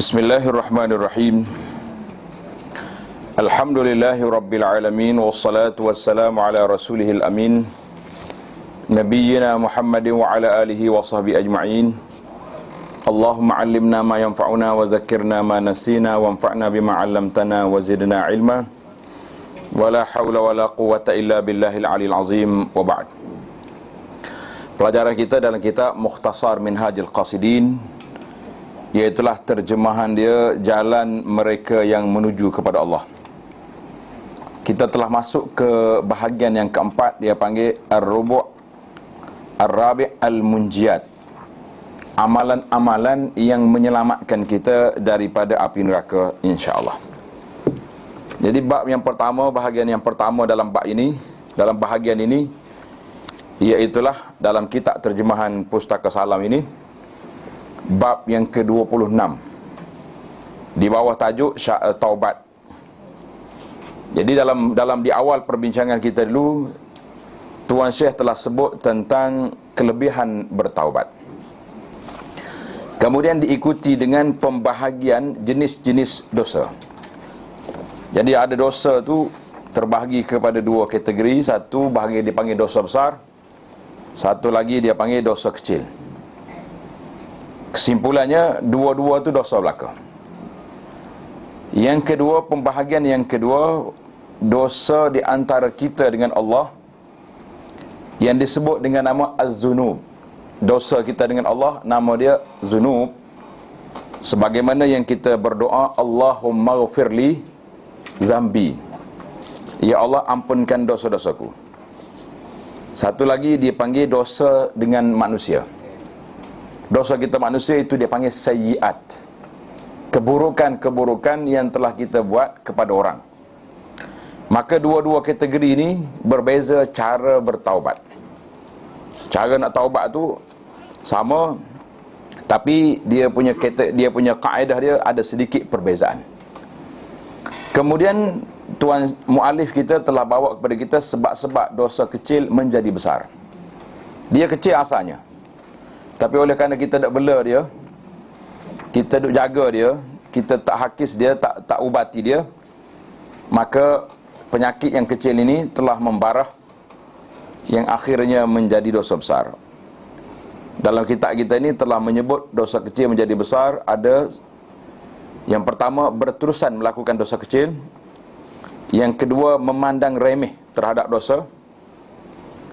Bismillahirrahmanirrahim. Alhamdulillahi rabbil alamin, wassalatu wassalamu ala rasulihil amin, nabiyyina Muhammadin wa ala alihi wa sahbihi ajma'in. Allahumma allimna ma yanfa'una wa zakkirna ma nasina wa anfa'na bima 'allamtana wa zidna ilma. Wala hawla wala quwwata illa billahil aliyil azim, wa ba'd. Pelajaran kita dalam kitab Mukhtasar Minhajul Qasidin, iaitulah terjemahan dia jalan mereka yang menuju kepada Allah. Kita telah masuk ke bahagian yang keempat, dia panggil Ar-Rubu' Ar-Rabi' Al-Munjiyat, amalan-amalan yang menyelamatkan kita daripada api neraka, insya-Allah. Jadi bab yang pertama, bahagian yang pertama dalam bab ini, dalam bahagian ini, iaitulah dalam kitab terjemahan Pustaka Salam ini, bab yang ke-26, di bawah tajuk Taubat. Jadi dalam di awal perbincangan kita dulu, Tuan Syekh telah sebut tentang kelebihan bertaubat. Kemudian diikuti dengan pembahagian jenis-jenis dosa. Jadi ada dosa tu terbahagi kepada dua kategori. Satu bahagi dipanggil dosa besar, satu lagi dia panggil dosa kecil. Kesimpulannya, dua-dua tu dosa belaka. Yang kedua, pembahagian yang kedua, dosa di antara kita dengan Allah, yang disebut dengan nama Az-Zunub. Dosa kita dengan Allah, nama dia Zunub. Sebagaimana yang kita berdoa, Allahumma ghafirli zambi, ya Allah ampunkan dosa-dosaku. Satu lagi dia panggil dosa dengan manusia. Dosa kita manusia itu dia panggil sayyiat, keburukan-keburukan yang telah kita buat kepada orang. Maka dua-dua kategori ini berbeza cara bertaubat. Cara nak taubat tu sama, tapi dia punya kaedah dia ada sedikit perbezaan. Kemudian Tuan Mu'alif kita telah bawa kepada kita sebab-sebab dosa kecil menjadi besar. Dia kecil asalnya, tapi oleh kerana kita tak bela dia, kita duk jaga dia, kita tak hakis dia, tak ubati dia, maka penyakit yang kecil ini telah membarah, yang akhirnya menjadi dosa besar. Dalam kitab kita ini telah menyebut dosa kecil menjadi besar. Ada yang pertama, berterusan melakukan dosa kecil. Yang kedua, memandang remeh terhadap dosa.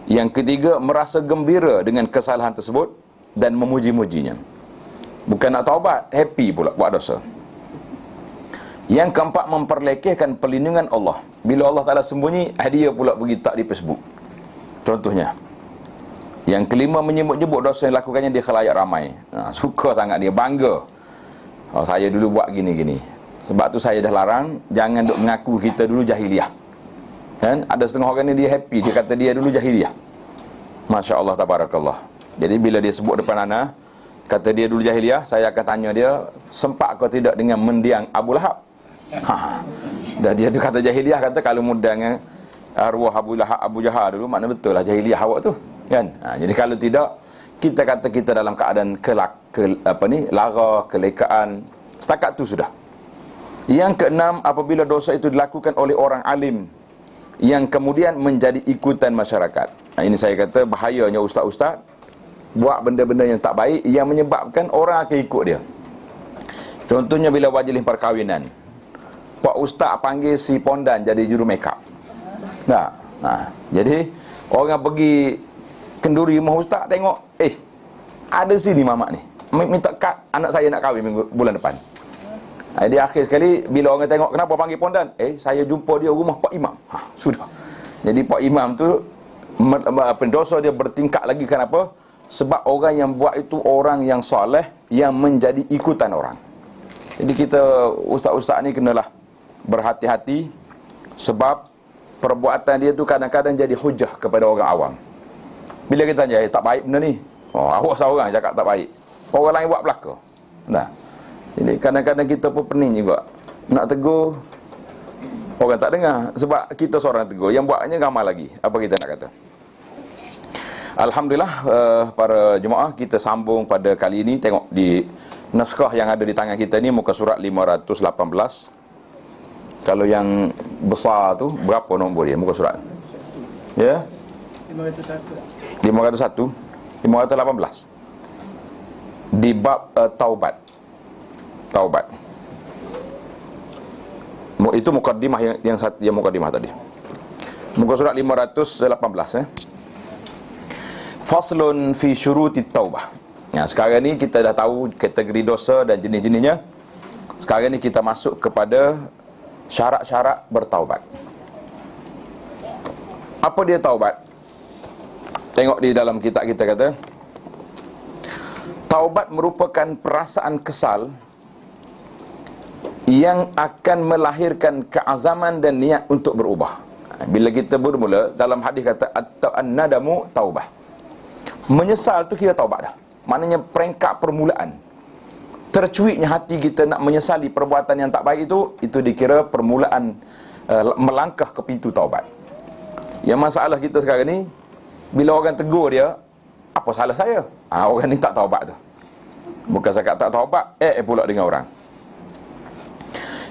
Yang ketiga, merasa gembira dengan kesalahan tersebut dan memuji-mujinya. Bukan nak taubat, happy pula buat dosa. Yang keempat, memperlekehkan perlindungan Allah. Bila Allah Ta'ala sembunyi, dia pula pergi tak di Facebook, contohnya. Yang kelima, menyebut-nyebut dosa yang lakukannya di khalayak ramai. Suka sangat dia, bangga. Saya dulu buat gini-gini. Sebab tu saya dah larang, jangan duk mengaku kita dulu jahiliah. Kan? Ada setengah orang ni dia happy, dia kata dia dulu jahiliah. Masya Allah, tabarakallah. Jadi bila dia sebut depan anak, kata dia dulu jahiliah, saya akan tanya dia, sempat kau tidak dengan mendiang Abu Lahab? Dah dia tu kata jahiliah, kata kalau mendiang arwah Abu Lahab, Abu Jahal dulu, makna betul lah jahiliah awak tu, kan? Jadi kalau tidak, kita kata kita dalam keadaan lara, kelekaan. Setakat tu sudah. Yang keenam, apabila dosa itu dilakukan oleh orang alim yang kemudian menjadi ikutan masyarakat. Ini saya kata bahayanya ustaz-ustaz buat benda-benda yang tak baik yang menyebabkan orang akan ikut dia. Contohnya bila majlis perkahwinan, Pak Ustaz panggil si pondan jadi juru make up. Jadi orang pergi kenduri rumah ustaz, tengok, ada sini mamak ni minta kad anak saya nak kahwin bulan depan. Di akhir sekali bila orang tengok, kenapa panggil pondan? Saya jumpa dia rumah Pak Imam. Sudah. Jadi Pak Imam tu dosa dia bertingkat lagi. Kenapa? Sebab orang yang buat itu orang yang soleh, yang menjadi ikutan orang. Jadi kita ustaz-ustaz ni kenalah berhati-hati, sebab perbuatan dia tu kadang-kadang jadi hujah kepada orang awam. Bila kita tanya, tak baik benda ni, awak seorang cakap tak baik, orang lain buat belaka. Jadi kadang-kadang kita pun pening juga nak tegur, orang tak dengar, sebab kita seorang tegur, yang buatnya ramai lagi. Apa kita nak kata? Alhamdulillah, para jemaah, kita sambung pada kali ini. Tengok di naskah yang ada di tangan kita ni muka surat 518. Kalau yang besar tu berapa nombor dia muka surat? Ya? 501. 518. Di bab taubat. Taubat. Itu mukaddimah yang mukaddimah tadi. Muka surat 518 Faslun fi syurutit taubah. Sekarang ni kita dah tahu kategori dosa dan jenis-jenisnya. Sekarang ni kita masuk kepada syarat-syarat bertaubat. Apa dia taubat? Tengok di dalam kitab kita kata, taubat merupakan perasaan kesal yang akan melahirkan keazaman dan niat untuk berubah. Bila kita bermula, dalam hadis kata an-nadamu taubah. Menyesal tu kira taubat dah. Maknanya peringkat permulaan. Tercuitnya hati kita nak menyesali perbuatan yang tak baik itu dikira permulaan melangkah ke pintu taubat. Yang masalah kita sekarang ni, bila orang tegur dia, apa salah saya? Orang ni tak taubat tu. Bukan cakap tak taubat, pula dengan orang.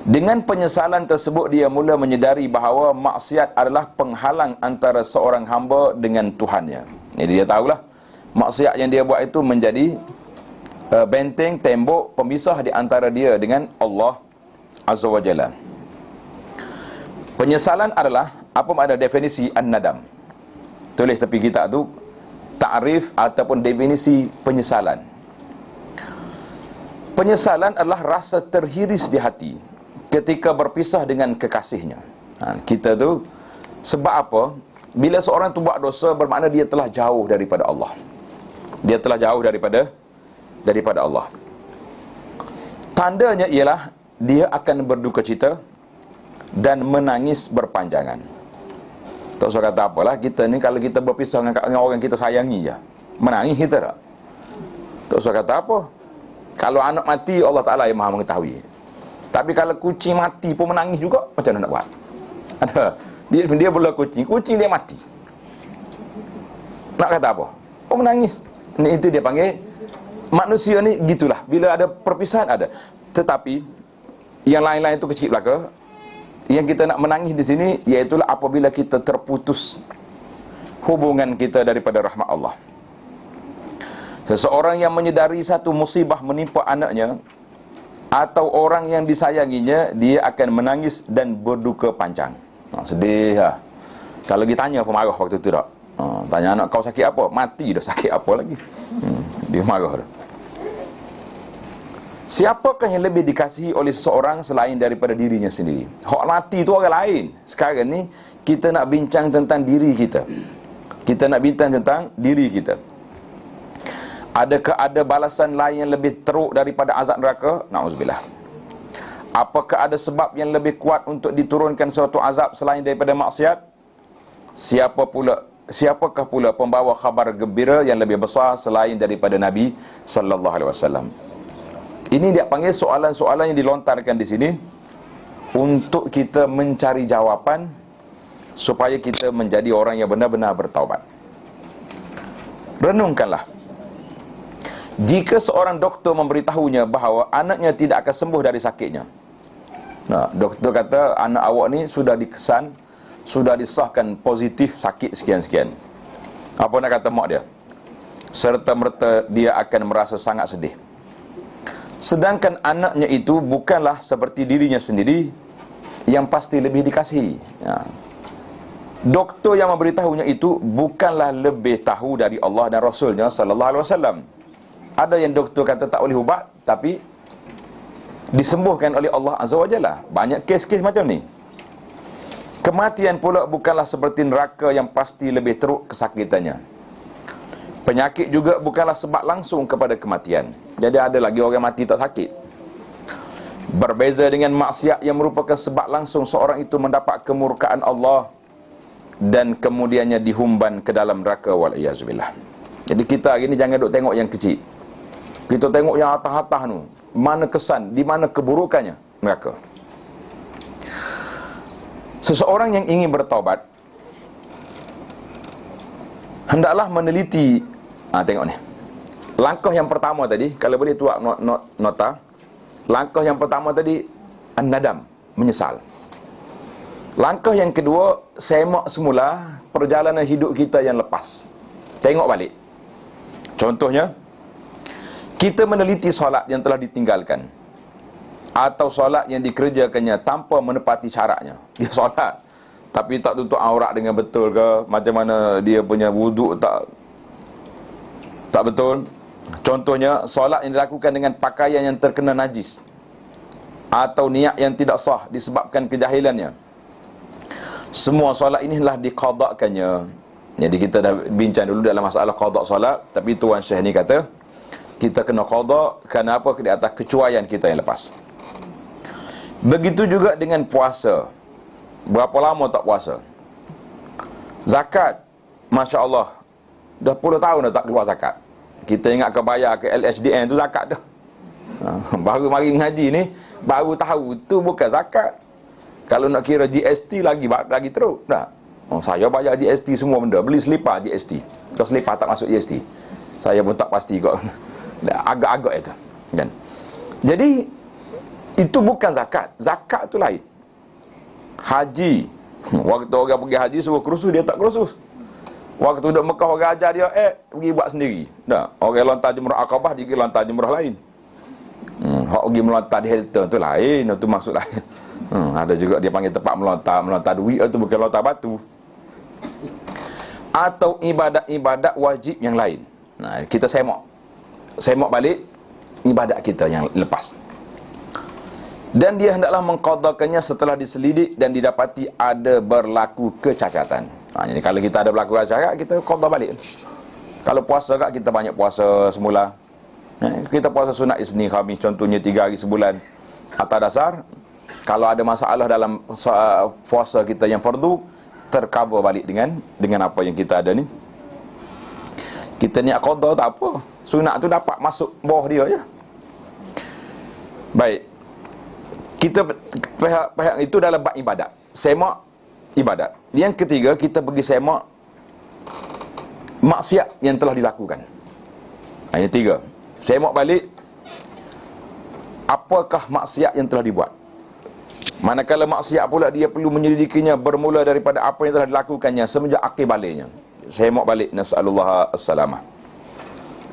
Dengan penyesalan tersebut, dia mula menyedari bahawa maksiat adalah penghalang antara seorang hamba dengan Tuhannya. Jadi dia tahulah maksiat yang dia buat itu menjadi benteng, tembok pemisah di antara dia dengan Allah Azza wa Jalla. Penyesalan adalah, apa makna definisi an-nadam? Tulis tepi kitab tu, ta'rif ataupun definisi penyesalan. Penyesalan adalah rasa terhiris di hati ketika berpisah dengan kekasihnya. Kita tu, sebab apa? Bila seorang tu buat dosa, bermakna dia telah jauh daripada Allah. Dia telah jauh daripada Allah. Tandanya ialah dia akan berduka cita dan menangis berpanjangan. Tak usah kata apalah, kita ni kalau kita berpisah dengan orang kita sayangi je, menangis kita tak? Tak usah kata apa. Kalau anak mati, Allah Ta'ala yang maha mengetahui. Tapi kalau kucing mati pun menangis juga, macam mana nak buat? Ada. Dia belah kucing dia mati. Nak kata apa? Oh, menangis. Itu dia panggil manusia ni gitulah. Bila ada perpisahan ada. Tetapi yang lain-lain itu kecil belaka. Yang kita nak menangis di sini iaitulah apabila kita terputus hubungan kita daripada rahmat Allah. Seseorang yang menyedari satu musibah menimpa anaknya atau orang yang disayanginya, dia akan menangis dan berduka panjang. Sedih lah. Kalau ditanya apa marah waktu itu tak? Tanya anak kau sakit apa? Mati dah, sakit apa lagi? Dia marah dah. Siapakah yang lebih dikasihi oleh seseorang selain daripada dirinya sendiri? Hak mati itu orang lain. Sekarang ni kita nak bincang tentang diri kita. Kita nak bincang tentang diri kita. Adakah ada balasan lain yang lebih teruk daripada azab neraka? Na'udzubillah. Apakah ada sebab yang lebih kuat untuk diturunkan suatu azab selain daripada maksiat? Siapakah pula pembawa khabar gembira yang lebih besar selain daripada Nabi sallallahu alaihi wasallam? Ini dia panggil soalan-soalan yang dilontarkan di sini untuk kita mencari jawapan supaya kita menjadi orang yang benar-benar bertaubat. Renungkanlah. Jika seorang doktor memberitahunya bahawa anaknya tidak akan sembuh dari sakitnya. Doktor kata anak awak ni sudah dikesan, sudah disahkan positif sakit sekian-sekian. Apa nak kata mak dia? Serta-merta dia akan merasa sangat sedih. Sedangkan anaknya itu bukanlah seperti dirinya sendiri yang pasti lebih dikasihi. Doktor yang memberitahunya itu bukanlah lebih tahu dari Allah dan Rasulnya sallallahu alaihi wasallam. Ada yang doktor kata tak boleh ubat, tapi disembuhkan oleh Allah Azza wa Jalla. Banyak kes-kes macam ni. Kematian pula bukanlah seperti neraka yang pasti lebih teruk kesakitannya. Penyakit juga bukanlah sebab langsung kepada kematian. Jadi ada lagi orang mati tak sakit. Berbeza dengan maksiat yang merupakan sebab langsung seorang itu mendapat kemurkaan Allah dan kemudiannya dihumban ke dalam neraka wal-iyazubillah. Jadi kita hari ni jangan duk tengok yang kecil. Kita tengok yang atas-atas tu. Mana kesan, di mana keburukannya? Neraka. Seseorang yang ingin bertaubat hendaklah meneliti. Tengok ni. Langkah yang pertama tadi, kalau boleh tuak nota. Langkah yang pertama tadi, an-nadam, menyesal. Langkah yang kedua, semak semula perjalanan hidup kita yang lepas. Tengok balik. Contohnya, kita meneliti solat yang telah ditinggalkan, atau solat yang dikerjakannya tanpa menepati syaratnya. Dia solat, tapi tak tutup aurat dengan betul ke? Macam mana dia punya wuduk tak betul? Contohnya, solat yang dilakukan dengan pakaian yang terkena najis, atau niat yang tidak sah disebabkan kejahilannya. Semua solat ini telah diqadakkannya. Jadi kita dah bincang dulu dalam masalah qadak solat, tapi Tuan Syekh ni kata kita kena qadak kerana apa? Di atas kecuaian kita yang lepas. Begitu juga dengan puasa. Berapa lama tak puasa? Zakat, Masya Allah, dah puluh tahun dah tak keluar zakat. Kita ingat ke bayar ke LHDN tu zakat dah. Baru mari ngaji ni, baru tahu tu bukan zakat. Kalau nak kira GST lagi teruk dah. Saya bayar GST semua benda. Beli selipar GST. Kalau selipar tak masuk GST, saya pun tak pasti kok. Agak-agak itu kan. Jadi itu bukan zakat. Zakat tu lain. Haji, waktu orang pergi haji suruh kursus, dia tak kursus. Waktu duduk Mekah orang ajar dia, pergi buat sendiri. Dah, orang lontar jumrah Aqabah, dia pergi lontar jumrah lain. Hak pergi melontar di Hilton tu lain, itu maksud lain. Ada juga dia panggil tempat melontar duit, itu bukan lontar batu. Atau ibadat-ibadat wajib yang lain. Nah, kita semak balik ibadat kita yang lepas. Dan dia hendaklah mengqadakannya setelah diselidik dan didapati ada berlaku kecacatan. Jadi kalau kita ada berlaku kecacatan, kita qada balik. Kalau puasa kat, kita banyak puasa semula. Kita puasa sunat Isnin Khamis, contohnya 3 hari sebulan atas dasar. Kalau ada masalah dalam puasa kita yang fardu, tercover balik dengan apa yang kita ada ni. Kita niat qada tak apa, sunat tu dapat masuk bawah dia je. Baik, kita pihak itu dalam bab ibadat. Semak ibadat. Yang ketiga, kita pergi semak maksiat yang telah dilakukan. Ini 3. Semak balik apakah maksiat yang telah dibuat. Manakala maksiat pula dia perlu menyelidikinya bermula daripada apa yang telah dilakukannya semenjak akhir baliknya. Semak balik, nas'alullah as-salamah.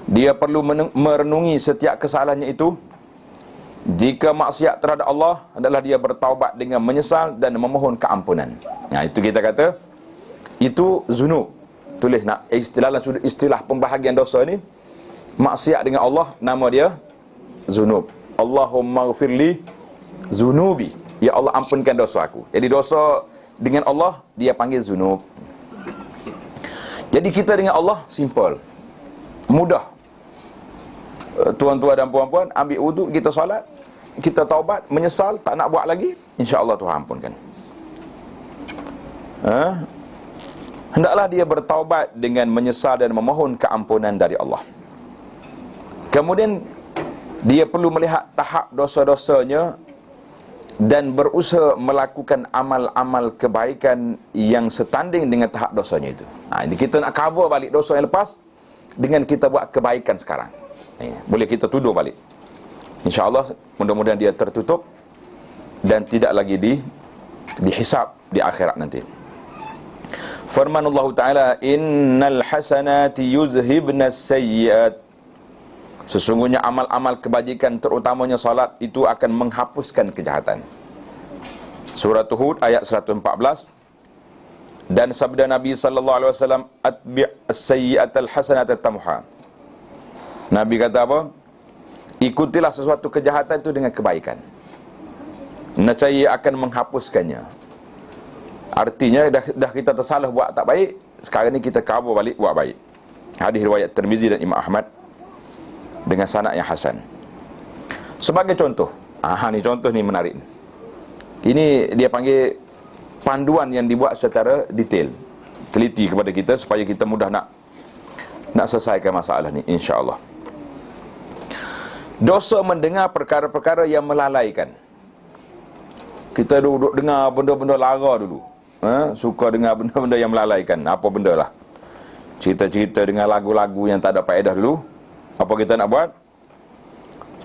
Dia perlu merenungi setiap kesalahannya itu. Jika maksiat terhadap Allah, adalah dia bertaubat dengan menyesal dan memohon keampunan. Itu kita kata, itu zunub. Tulis nak istilah pembahagian dosa ni, maksiat dengan Allah, nama dia zunub. Allahumma ghafirli zunubi. Ya Allah, ampunkan dosa aku. Jadi dosa dengan Allah, dia panggil zunub. Jadi kita dengan Allah, simple, mudah. Tuan-tuan dan puan-puan, ambil wuduk, kita solat, kita taubat, menyesal, tak nak buat lagi, insya-Allah Tuhan ampunkan. Hendaklah dia bertaubat dengan menyesal dan memohon keampunan dari Allah. Kemudian dia perlu melihat tahap dosa-dosanya dan berusaha melakukan amal-amal kebaikan yang setanding dengan tahap dosanya itu. Ini kita nak cover balik dosa yang lepas dengan kita buat kebaikan sekarang. Boleh kita tuduh balik. InsyaAllah mudah-mudahan dia tertutup dan tidak lagi dihisab di akhirat nanti. Firman Allah Ta'ala, innal hasanati yuzhibna sayyiat. Sesungguhnya amal-amal kebajikan terutamanya salat itu akan menghapuskan kejahatan. Surah Hud ayat 114. Dan sabda Nabi sallallahu alaihi wasallam, atbi' as-sayyi'atal hasanata tamha. Nabi kata apa? Ikutilah sesuatu kejahatan itu dengan kebaikan, nescaya akan menghapuskannya. Artinya dah kita tersalah buat tak baik, sekarang ni kita cover balik buat baik. Hadis riwayat Tirmizi dan Imam Ahmad dengan sanad yang hasan. Sebagai contoh, ni contoh ni menarik. Ini dia panggil panduan yang dibuat secara detail, teliti kepada kita supaya kita mudah nak selesaikan masalah ni, insya-Allah. Dosa mendengar perkara-perkara yang melalaikan. Kita duduk dengar benda-benda lara dulu. Suka dengar benda-benda yang melalaikan. Apa benda lah? Cerita-cerita dengan lagu-lagu yang tak ada faedah dulu. Apa kita nak buat?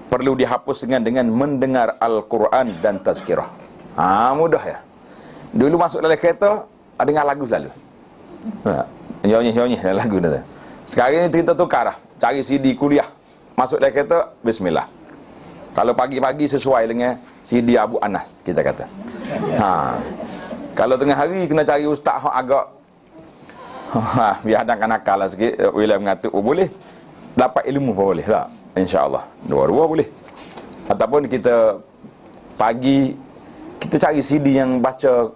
Perlu dihapus dengan mendengar Al-Quran dan tazkirah. Mudah ya. Dulu masuk dalam kereta, dengar lagu selalu. Nyonyih lagu tu. Sekarang ni kita tukar lah. Cari CD kuliah. Masuk dalam kereta, bismillah. Kalau pagi-pagi sesuai dengan CD Abu Anas, kita kata. Kalau tengah hari kena cari ustaz yang agak biar ada nakal lah sikit, bila mengatuk boleh. Dapat ilmu pun boleh tak? InsyaAllah. Dua-dua boleh. Ataupun kita pagi, kita cari CD yang baca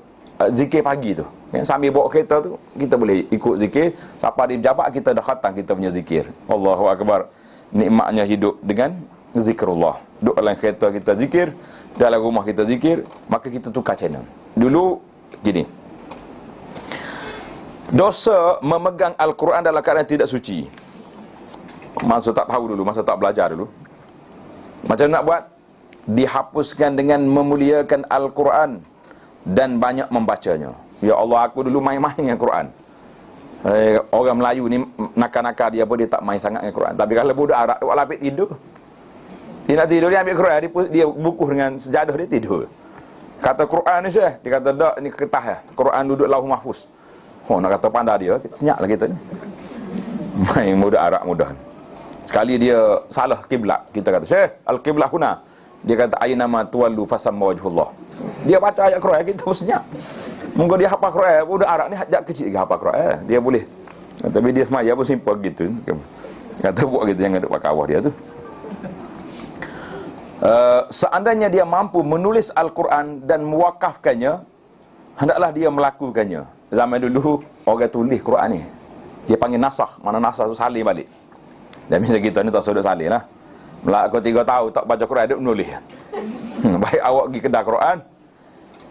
zikir pagi tu. Sambil bawa kereta tu, kita boleh ikut zikir. Siapa di pejabat, kita dah khatam kita punya zikir. Allahu Akbar. Nikmatnya hidup dengan zikrullah. Duduk dalam kereta kita zikir, dalam rumah kita zikir, maka kita tukar channel. Dulu, gini. Dosa memegang Al-Quran dalam keadaan tidak suci. Masa tak tahu dulu, masa tak belajar dulu. Macam nak buat? Dihapuskan dengan memuliakan Al-Quran dan banyak membacanya. Ya Allah, aku dulu main-main dengan Quran. Orang Melayu ni nakal-nakal dia pun dia tak main sangat dengan Quran. Tapi kalau budak Arab buat lapik tidur, dia nak tidur, dia ambil Quran, dia bukuh dengan sejadah, dia tidur. Kata Quran ni Syekh, dia kata tak, ni kertas ya. Quran duduk lauh mahfuz. Nak kata pandai dia, senyaplah kita ni. Main budak Arab mudah. Sekali dia salah kiblat, kita kata Syekh, al-qiblah huna. Dia kata ayna ma tuwallu fasamma wajhullah. Dia baca ayat Quran, kita pun senyap. Mungkin dia hafal Quran, budak Arab ni hajat kecil ke hafal Quran, dia boleh. Tapi dia semaya pun simple gitu. Kata buat gitu, jangan duduk pakai kawah dia tu. Seandainya dia mampu menulis Al-Quran dan mewakafkannya, hendaklah dia melakukannya. Zaman dulu orang tulis Quran ni, dia panggil nasakh. Mana nasakh tu salin balik. Dan misalnya kita ni tak sudah salin lah. Melak kau 3 tahun tak baca Quran, dia menulis. Baik awak pergi kedai Quran,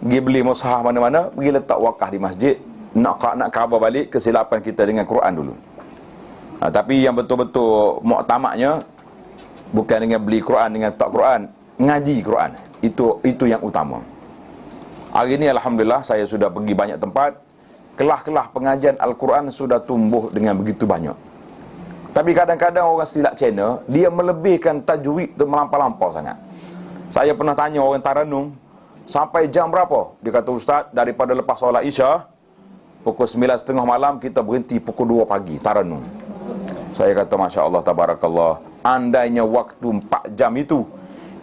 pergi beli mushaf mana-mana, pergi letak wakaf di masjid, nak cover balik kesilapan kita dengan Quran dulu. Tapi yang betul-betul muktamadnya bukan dengan beli Quran, dengan tak Quran, ngaji Quran. Itu yang utama. Hari ini alhamdulillah saya sudah pergi banyak tempat, kelah-kelah pengajian Al-Quran sudah tumbuh dengan begitu banyak. Tapi kadang-kadang orang silap channel, dia melebihkan tajwid tu melampau-lampau sangat. Saya pernah tanya orang Taranum, sampai jam berapa? Dia kata, Ustaz, daripada lepas solat Isya, pukul 9.30 malam, kita berhenti pukul 2 pagi, Taranum. Saya kata, Masya Allah, Tabarakallah, andainya waktu 4 jam itu,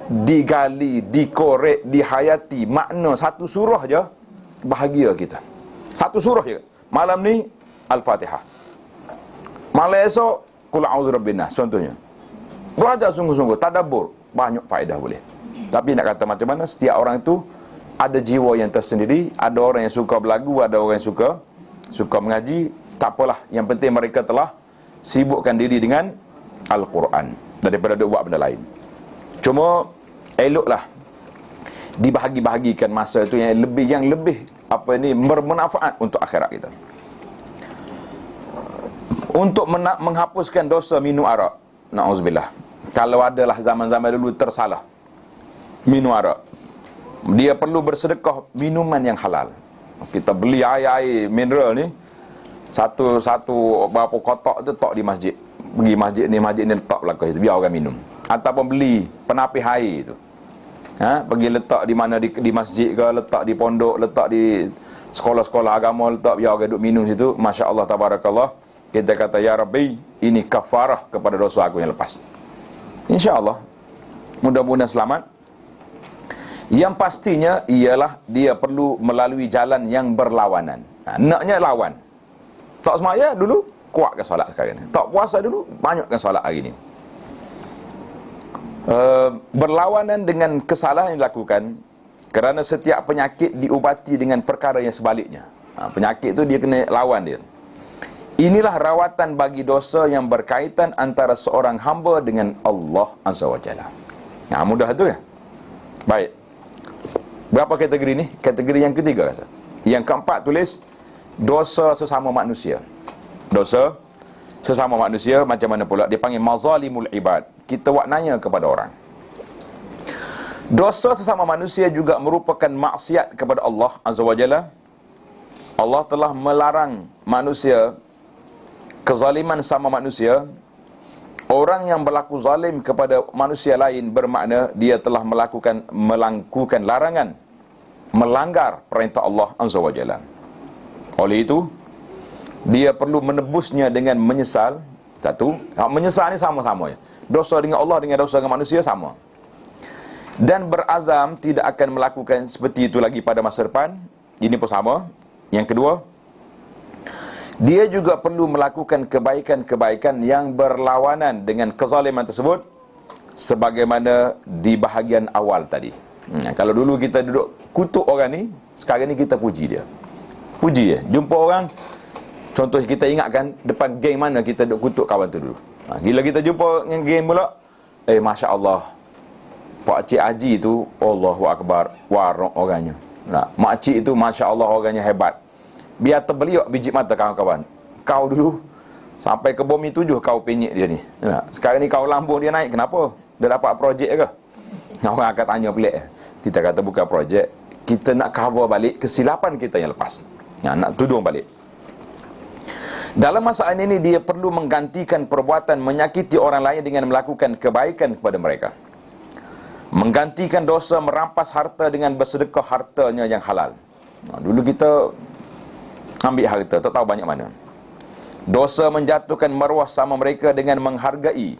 digali, dikorek, dihayati, makna satu surah je, bahagia kita. Satu surah je. Malam ni, Al-Fatihah. Malam esok, Qul a'udzu birabbin nas, contohnya. Belajar sungguh-sungguh, tadabbur, banyak faedah boleh. Tapi nak kata macam mana, setiap orang itu ada jiwa yang tersendiri, ada orang yang suka berlagu, ada orang yang suka mengaji, tak apalah, yang penting mereka telah sibukkan diri dengan Al-Quran daripada dia buat benda lain. Cuma eloklah dibahagi-bahagikan masa itu yang lebih bermanfaat untuk akhirat kita. Untuk menghapuskan dosa minum arak, na'udzubillah. Kalau adalah zaman-zaman dulu tersalah minum arak, dia perlu bersedekah minuman yang halal. Kita beli air mineral ni, satu berapa kotak tu tok di masjid. Pergi masjid ni letak belakang itu, biar orang minum. Ataupun beli penapis air tu, pergi letak di mana, di masjid ke, letak di pondok, letak di sekolah-sekolah agama, letak biar orang duduk minum situ. Masya Allah, Tabarakallah. Kita kata, Ya Rabbi, ini kafarah kepada dosa aku yang lepas. InsyaAllah, mudah-mudahan selamat. Yang pastinya ialah dia perlu melalui jalan yang berlawanan. Naknya lawan. Tak semaya dulu, kuatkan solat sekarang ni. Tak puasa dulu, banyakkan solat hari ni. Berlawanan dengan kesalahan yang dilakukan, kerana setiap penyakit diubati dengan perkara yang sebaliknya. Penyakit tu dia kena lawan dia. Inilah rawatan bagi dosa yang berkaitan antara seorang hamba dengan Allah Azza wa Jalla. Mudah tu ya. Baik. Berapa kategori ni? Kategori yang ketiga rasa. Yang keempat tulis dosa sesama manusia. Dosa sesama manusia macam mana pula? Dia panggil mazalimul ibad. Kita buat nanya kepada orang. Dosa sesama manusia juga merupakan maksiat kepada Allah Azza wa Jalla. Allah telah melarang manusia kezaliman sama manusia. Orang yang berlaku zalim kepada manusia lain bermakna dia telah melakukan larangan, melanggar perintah Allah Azza wa Jalla. Oleh itu, dia perlu menebusnya dengan menyesal. Satu, menyesal ni sama-sama ya. Dosa dengan Allah dengan dosa dengan manusia sama. Dan berazam tidak akan melakukan seperti itu lagi pada masa depan. Ini pun sama. Yang kedua, dia juga perlu melakukan kebaikan-kebaikan yang berlawanan dengan kezaliman tersebut, sebagaimana di bahagian awal tadi. Kalau dulu kita duduk kutuk orang ni, sekarang ni kita puji dia. Puji dia. Jumpa orang, contoh kita ingatkan depan geng mana kita duduk kutuk kawan tu dulu. Gila kita jumpa dengan geng pula, Masya Allah, Pak Cik Haji tu, Allahu Akbar, warok orangnya. Makcik itu Masya Allah orangnya hebat. Biar terbeliak biji mata kawan-kawan. Kau dulu sampai ke bumi 7 kau penyek dia ni. Sekarang ni kau lambung dia naik, kenapa? Dia dapat projek ke? Orang akan tanya pelik. Kita kata bukan projek, kita nak cover balik kesilapan kita yang lepas. Nak tudung balik. Dalam masalah ini dia perlu menggantikan perbuatan menyakiti orang lain dengan melakukan kebaikan kepada mereka. Menggantikan dosa merampas harta dengan bersedekah hartanya yang halal. Dulu kita ambil harta, tak tahu banyak mana. Dosa menjatuhkan maruah sama mereka dengan menghargai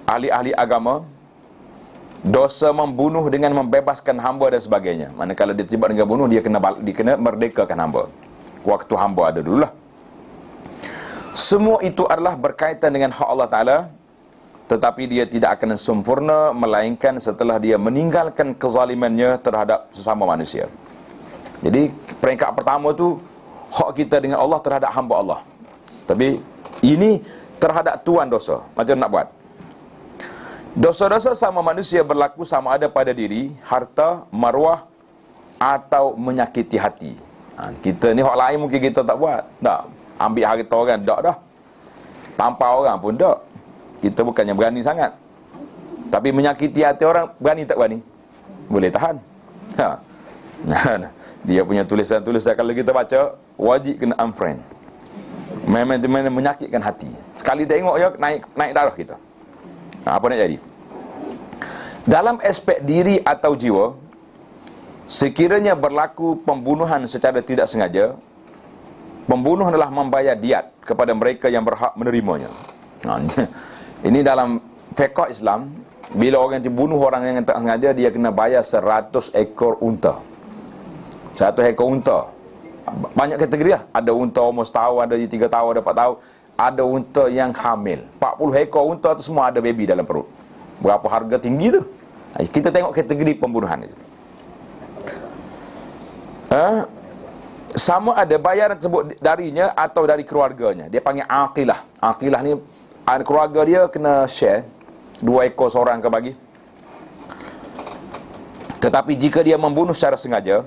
ahli-ahli agama. Dosa membunuh dengan membebaskan hamba dan sebagainya. Manakala dia terlibat dengan bunuh, dia kena merdekakan hamba. Waktu hamba ada dululah. Semua itu adalah berkaitan dengan hak Allah Ta'ala, tetapi dia tidak akan sempurna melainkan setelah dia meninggalkan kezalimannya terhadap sesama manusia. Jadi peringkat pertama tu hak kita dengan Allah terhadap hamba Allah. Tapi ini terhadap tuan dosa. Macam nak buat? Dosa-dosa sama manusia berlaku sama ada pada diri, harta, maruah atau menyakiti hati. Kita ni hak lain mungkin kita tak buat. Tak. Ambil harta orang, tak dah. Tampar orang pun tak. Kita bukannya berani sangat. Tapi menyakiti hati orang, berani tak berani? Boleh tahan. Dia punya tulisan-tulisan kalau kita baca, wajib kena unfriend. Memang menyakitkan hati. Sekali tengok je, naik darah kita. Apa nak jadi? Dalam aspek diri atau jiwa, sekiranya berlaku pembunuhan secara tidak sengaja, pembunuh adalah membayar diat kepada mereka yang berhak menerimanya. Ini dalam fiqh Islam, bila orang dibunuh orang yang tak sengaja, dia kena bayar 100 ekor unta. 1 ekor unta. Banyak kategori lah. Ada unta umur setahun, ada 3 tahun, ada 4 tahun. Ada unta yang hamil. 40 ekor unta tu semua ada baby dalam perut. Berapa harga tinggi tu? Kita tengok kategori pembunuhan itu. Sama ada bayaran tersebut darinya atau dari keluarganya. Dia panggil aqilah. Aqilah ni keluarga dia kena share. 2 ekor seorang ke bagi. Tetapi jika dia membunuh secara sengaja,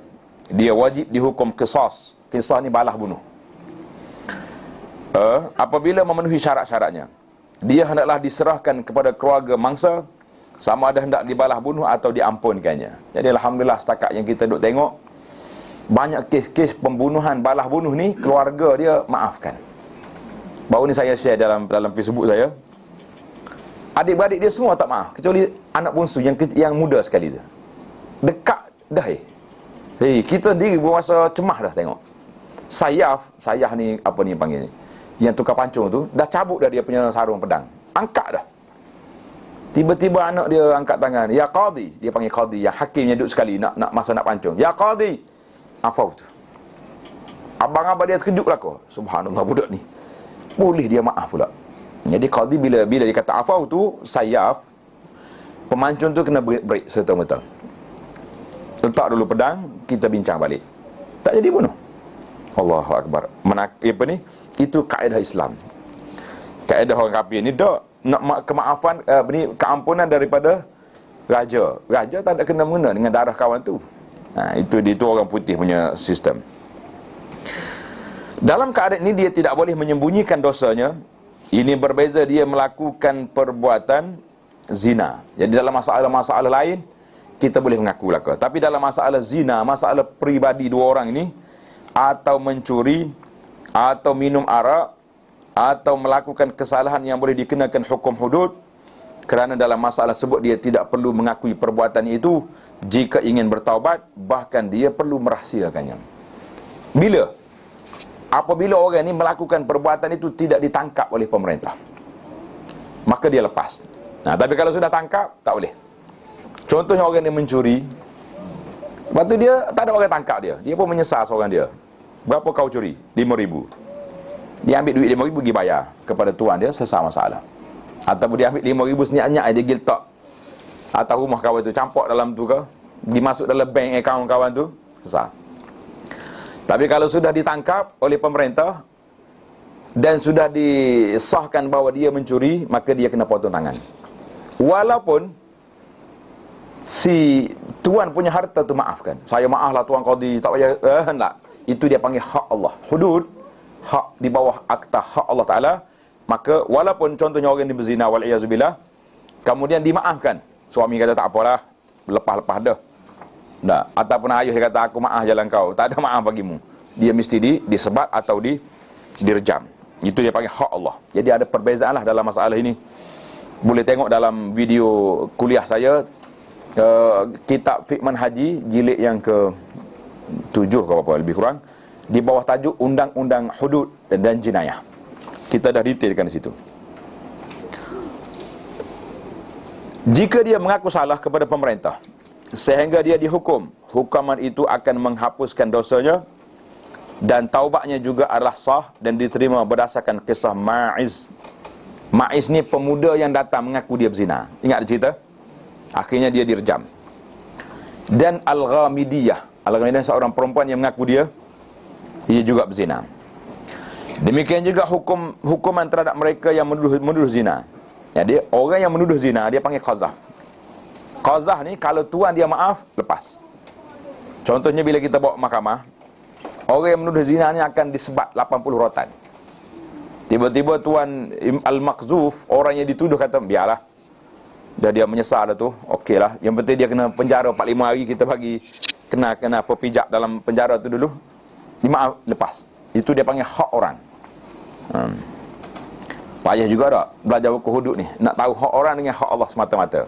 dia wajib dihukum qisas. Qisas ni balas bunuh. Apabila memenuhi syarat-syaratnya, dia hendaklah diserahkan kepada keluarga mangsa, sama ada hendak dibalas bunuh atau diampunkannya. Jadi alhamdulillah setakat yang kita duk tengok, banyak kes-kes pembunuhan balas bunuh ni keluarga dia maafkan. Baru ni saya share dalam Facebook saya. Adik-beradik dia semua tak maaf, kecuali anak bungsu yang muda sekali tu. Dekat dah kita diri berasa cemah dah tengok. Sayaf ni apa ni panggil ni, yang tukar pancung tu dah cabut dah dia punya sarung pedang, angkat dah. Tiba-tiba anak dia angkat tangan, ya qadi, dia panggil qadi, yang hakimnya duduk sekali nak masa nak pancung, ya qadi, afau tu. Abang-abang dia terkejut lah kau. Subhanallah, budak ni boleh dia maaf pula. Jadi qadi bila dia kata afau tu, sayaf, pemancung tu kena break serta-merta. Letak dulu pedang, kita bincang balik. Tak jadi bunuh. Allahu Akbar. Apa ni? Itu kaedah Islam. Kaedah orang kafir ni tak nak kemaafan, keampunan daripada raja. Raja tak ada kena-mengena dengan darah kawan tu. Itu orang putih punya sistem. Dalam keadaan ini dia tidak boleh menyembunyikan dosanya. Ini berbeza dia melakukan perbuatan zina. Jadi dalam masalah-masalah lain kita boleh mengaku laka. Tapi dalam masalah zina, masalah peribadi dua orang ini, atau mencuri, atau minum arak, atau melakukan kesalahan yang boleh dikenakan hukum hudud, kerana dalam masalah tersebut dia tidak perlu mengakui perbuatan itu. Jika ingin bertaubat, bahkan dia perlu merahsiakannya. Bila? Apabila orang ini melakukan perbuatan itu tidak ditangkap oleh pemerintah, maka dia lepas. Nah, tapi kalau sudah tangkap, tak boleh. Contohnya orang yang mencuri, lepas tu dia tak ada orang tangkap dia, dia pun menyesal seorang dia. Berapa kau curi? 5,000. Dia ambil duit 5,000 pergi bayar kepada tuan dia, selesai masalah. Ataupun dia ambil 5,000 senyap-nyap, dia giltak atas rumah kawan tu, campak dalam tu ke, dimasuk dalam bank account kawan tu, selesai. Tapi kalau sudah ditangkap oleh pemerintah dan sudah disahkan bahawa dia mencuri, maka dia kena potong tangan. Walaupun si tuan punya harta tu maafkan, saya maaflah tuan qadi, tak payah, hendak. Itu dia panggil hak Allah, hudud, hak di bawah akta hak Allah Ta'ala. Maka walaupun contohnya orang ni berzina wal'iyazubillah, kemudian dimaafkan, suami kata tak apalah, lepas-lepas dah. Tak. Ataupun ayah dia kata aku maaf jalan kau, tak ada maaf bagimu, dia mesti disebat atau direjam. Itu dia panggil hak Allah. Jadi ada perbezaan lah dalam masalah ini. Boleh tengok dalam video kuliah saya, kitab Fiqman Haji jilid yang ke-7 ke apa lebih kurang, di bawah tajuk Undang-Undang Hudud dan Jinayah. Kita dah detailkan di situ. Jika dia mengaku salah kepada pemerintah sehingga dia dihukum, hukuman itu akan menghapuskan dosanya, dan taubatnya juga adalah sah dan diterima berdasarkan kisah Ma'iz. Ma'iz ni pemuda yang datang mengaku dia berzina. Ingat cerita? Akhirnya dia direjam. Dan Al-Ghamidiyah. Al-Ghamidiyah seorang perempuan yang mengaku dia juga berzina. Demikian juga hukuman terhadap mereka yang menuduh zina. Jadi orang yang menuduh zina dia panggil qazaf. Qazaf ni kalau tuan dia maaf, lepas. Contohnya bila kita bawa mahkamah, orang yang menuduh zina ni akan disebat 80 rotan. Tiba-tiba tuan Al-Maqzuf, orang yang dituduh kata, biarlah, dah dia menyesal dah tu, okeylah. Yang penting dia kena penjara 45 hari, kita bagi kena perpijak dalam penjara tu dulu. Maaf, lepas. Itu dia panggil hak orang. Payah juga tak belajar hukum hudud ni, nak tahu hak orang dengan hak Allah semata-mata.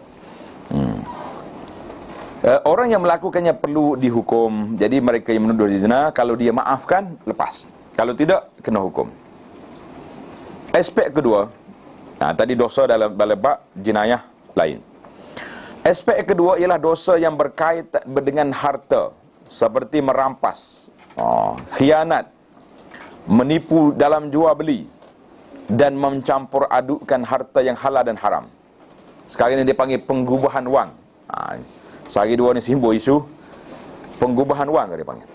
Orang yang melakukannya perlu dihukum. Jadi mereka yang menuduh zina, kalau dia maafkan, lepas. Kalau tidak, kena hukum. Aspek kedua, tadi dosa dalam bab jinayah lain. Aspek kedua ialah dosa yang berkaitan dengan harta, seperti merampas, khianat, menipu dalam jual beli, dan mencampur adukkan harta yang halal dan haram. Sekarang ini dia panggil penggubahan wang. Sehari dua ni simbol isu penggubahan wang dia panggil.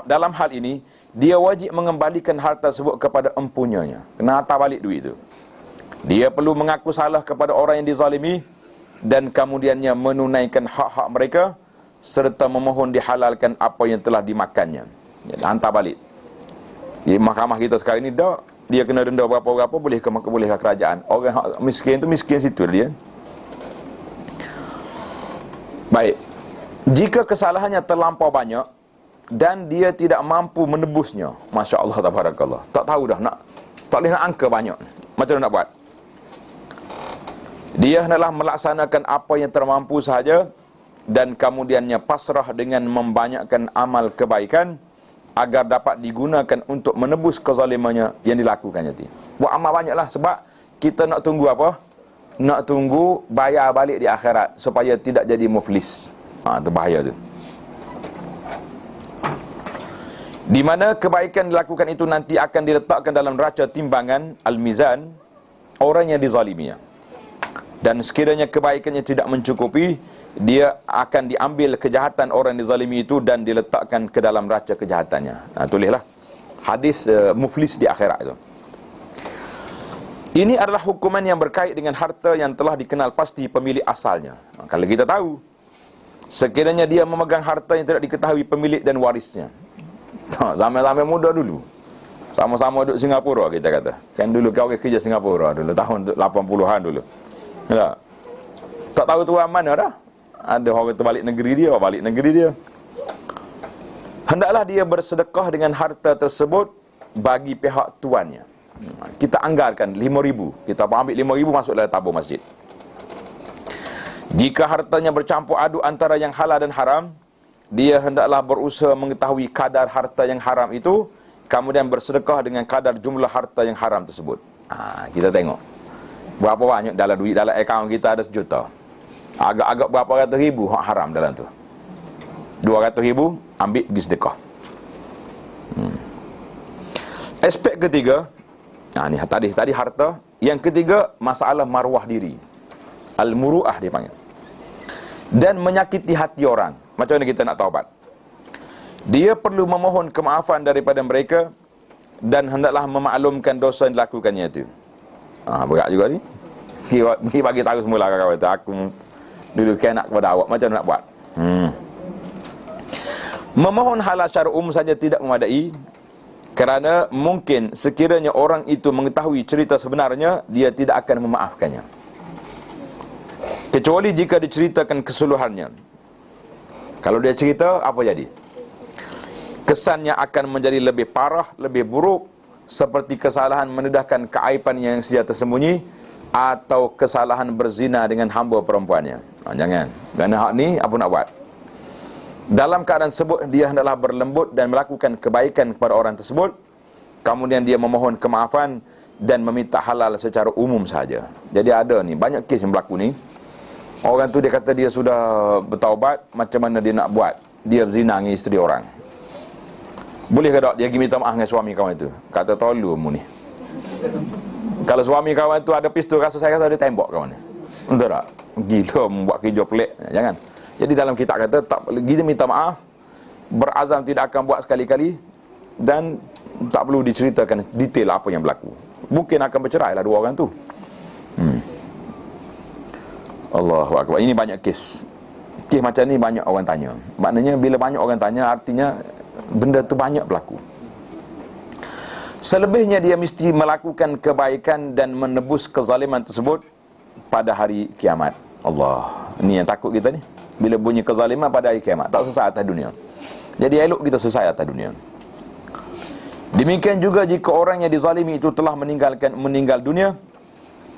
Dalam hal ini dia wajib mengembalikan harta tersebut kepada empunyanya. Kena hantar balik duit itu. Dia perlu mengaku salah kepada orang yang dizalimi dan kemudiannya menunaikan hak-hak mereka serta memohon dihalalkan apa yang telah dimakannya. Hantar balik. Di mahkamah kita sekarang ni dah, dia kena denda berapa-berapa, bolehkah kerajaan. Orang miskin tu miskin situ dia. Baik. Jika kesalahannya terlampau banyak dan dia tidak mampu menebusnya, Masya Allah, tabarakallah, tak tahu dah tak boleh nak angka banyak, macam mana nak buat? Dia hendaklah melaksanakan apa yang termampu sahaja dan kemudiannya pasrah dengan membanyakkan amal kebaikan agar dapat digunakan untuk menebus kezalimannya yang dilakukannya tadi. Buat amal banyaklah, sebab kita nak tunggu apa? Nak tunggu bayar balik di akhirat supaya tidak jadi muflis. Itu bahaya tu. Di mana kebaikan dilakukan itu nanti akan diletakkan dalam neraca timbangan al-mizan orang yang dizaliminya. Dan sekiranya kebaikannya tidak mencukupi, dia akan diambil kejahatan orang yang dizalimi itu dan diletakkan ke dalam neraca kejahatannya. Tulislah hadis muflis di akhirat itu. Ini adalah hukuman yang berkait dengan harta yang telah dikenal pasti pemilik asalnya. Kalau kita tahu, sekiranya dia memegang harta yang tidak diketahui pemilik dan warisnya. Zaman-zaman muda dulu, sama-sama duduk Singapura, kita kata. Kan dulu kau kerja Singapura dulu, tahun 80-an dulu. Tak tahu tuan mana dah. Ada orang kata balik negeri dia. Hendaklah dia bersedekah dengan harta tersebut bagi pihak tuannya. Kita anggarkan 5,000. Kita ambil 5,000 masuk dalam tabung masjid. Jika hartanya bercampur aduk antara yang halal dan haram, dia hendaklah berusaha mengetahui kadar harta yang haram itu, kemudian bersedekah dengan kadar jumlah harta yang haram tersebut. Kita tengok berapa banyak dalam duit, dalam akaun kita ada 1 juta. Agak-agak berapa ratus ribu hak haram dalam tu. 200,000 ambil pergi sedekah. Aspek ketiga, ni tadi harta. Yang ketiga, masalah maruah diri. Al-muru'ah dia panggil. Dan menyakiti hati orang. Macam mana kita nak taubat? Dia perlu memohon kemaafan daripada mereka dan hendaklah memaklumkan dosa yang dilakukannya itu. Berat juga ni. Pergi bagi tahu semula kawan-kawan tu. Aku dulu nak kepada awak, macam mana nak buat? Memohon halal secara umum saja tidak memadai, kerana mungkin sekiranya orang itu mengetahui cerita sebenarnya, dia tidak akan memaafkannya, kecuali jika diceritakan keseluruhannya. Kalau dia cerita, apa jadi? Kesannya akan menjadi lebih parah, lebih buruk, seperti kesalahan mendedahkan keaiban yang sedia tersembunyi, atau kesalahan berzina dengan hamba perempuannya. Jangan. Kerana hak ni, apa nak buat? Dalam keadaan tersebut, dia hendaklah berlembut dan melakukan kebaikan kepada orang tersebut. Kemudian dia memohon kemaafan dan meminta halal secara umum saja. Jadi ada ni, banyak kes yang berlaku ni. Orang tu dia kata dia sudah bertaubat, macam mana dia nak buat? Dia berzina dengan isteri orang. Boleh ke tak dia pergi minta maaf dengan suami kawan itu? Kata tolong mu ni. Kalau suami kawan tu ada pistol, saya rasa dia tembak kawan ni. Betul tak? Gila membuat kerja pelik. Jangan. Jadi dalam kitab kata tak perlu minta maaf, berazam tidak akan buat sekali-kali, dan tak perlu diceritakan detail apa yang berlaku. Mungkin akan bercerai lah dua orang tu. Allahu Akbar. Ini banyak kes. Kes macam ni banyak orang tanya. Maknanya bila banyak orang tanya, artinya benda tu banyak berlaku. Selebihnya dia mesti melakukan kebaikan dan menebus kezaliman tersebut pada hari kiamat. Allah. Ini yang takut kita ni. Bila bunyi kezaliman pada hari kiamat, tak selesai atas dunia. Jadi elok kita selesai atas dunia. Demikian juga jika orang yang dizalimi itu telah meninggal dunia,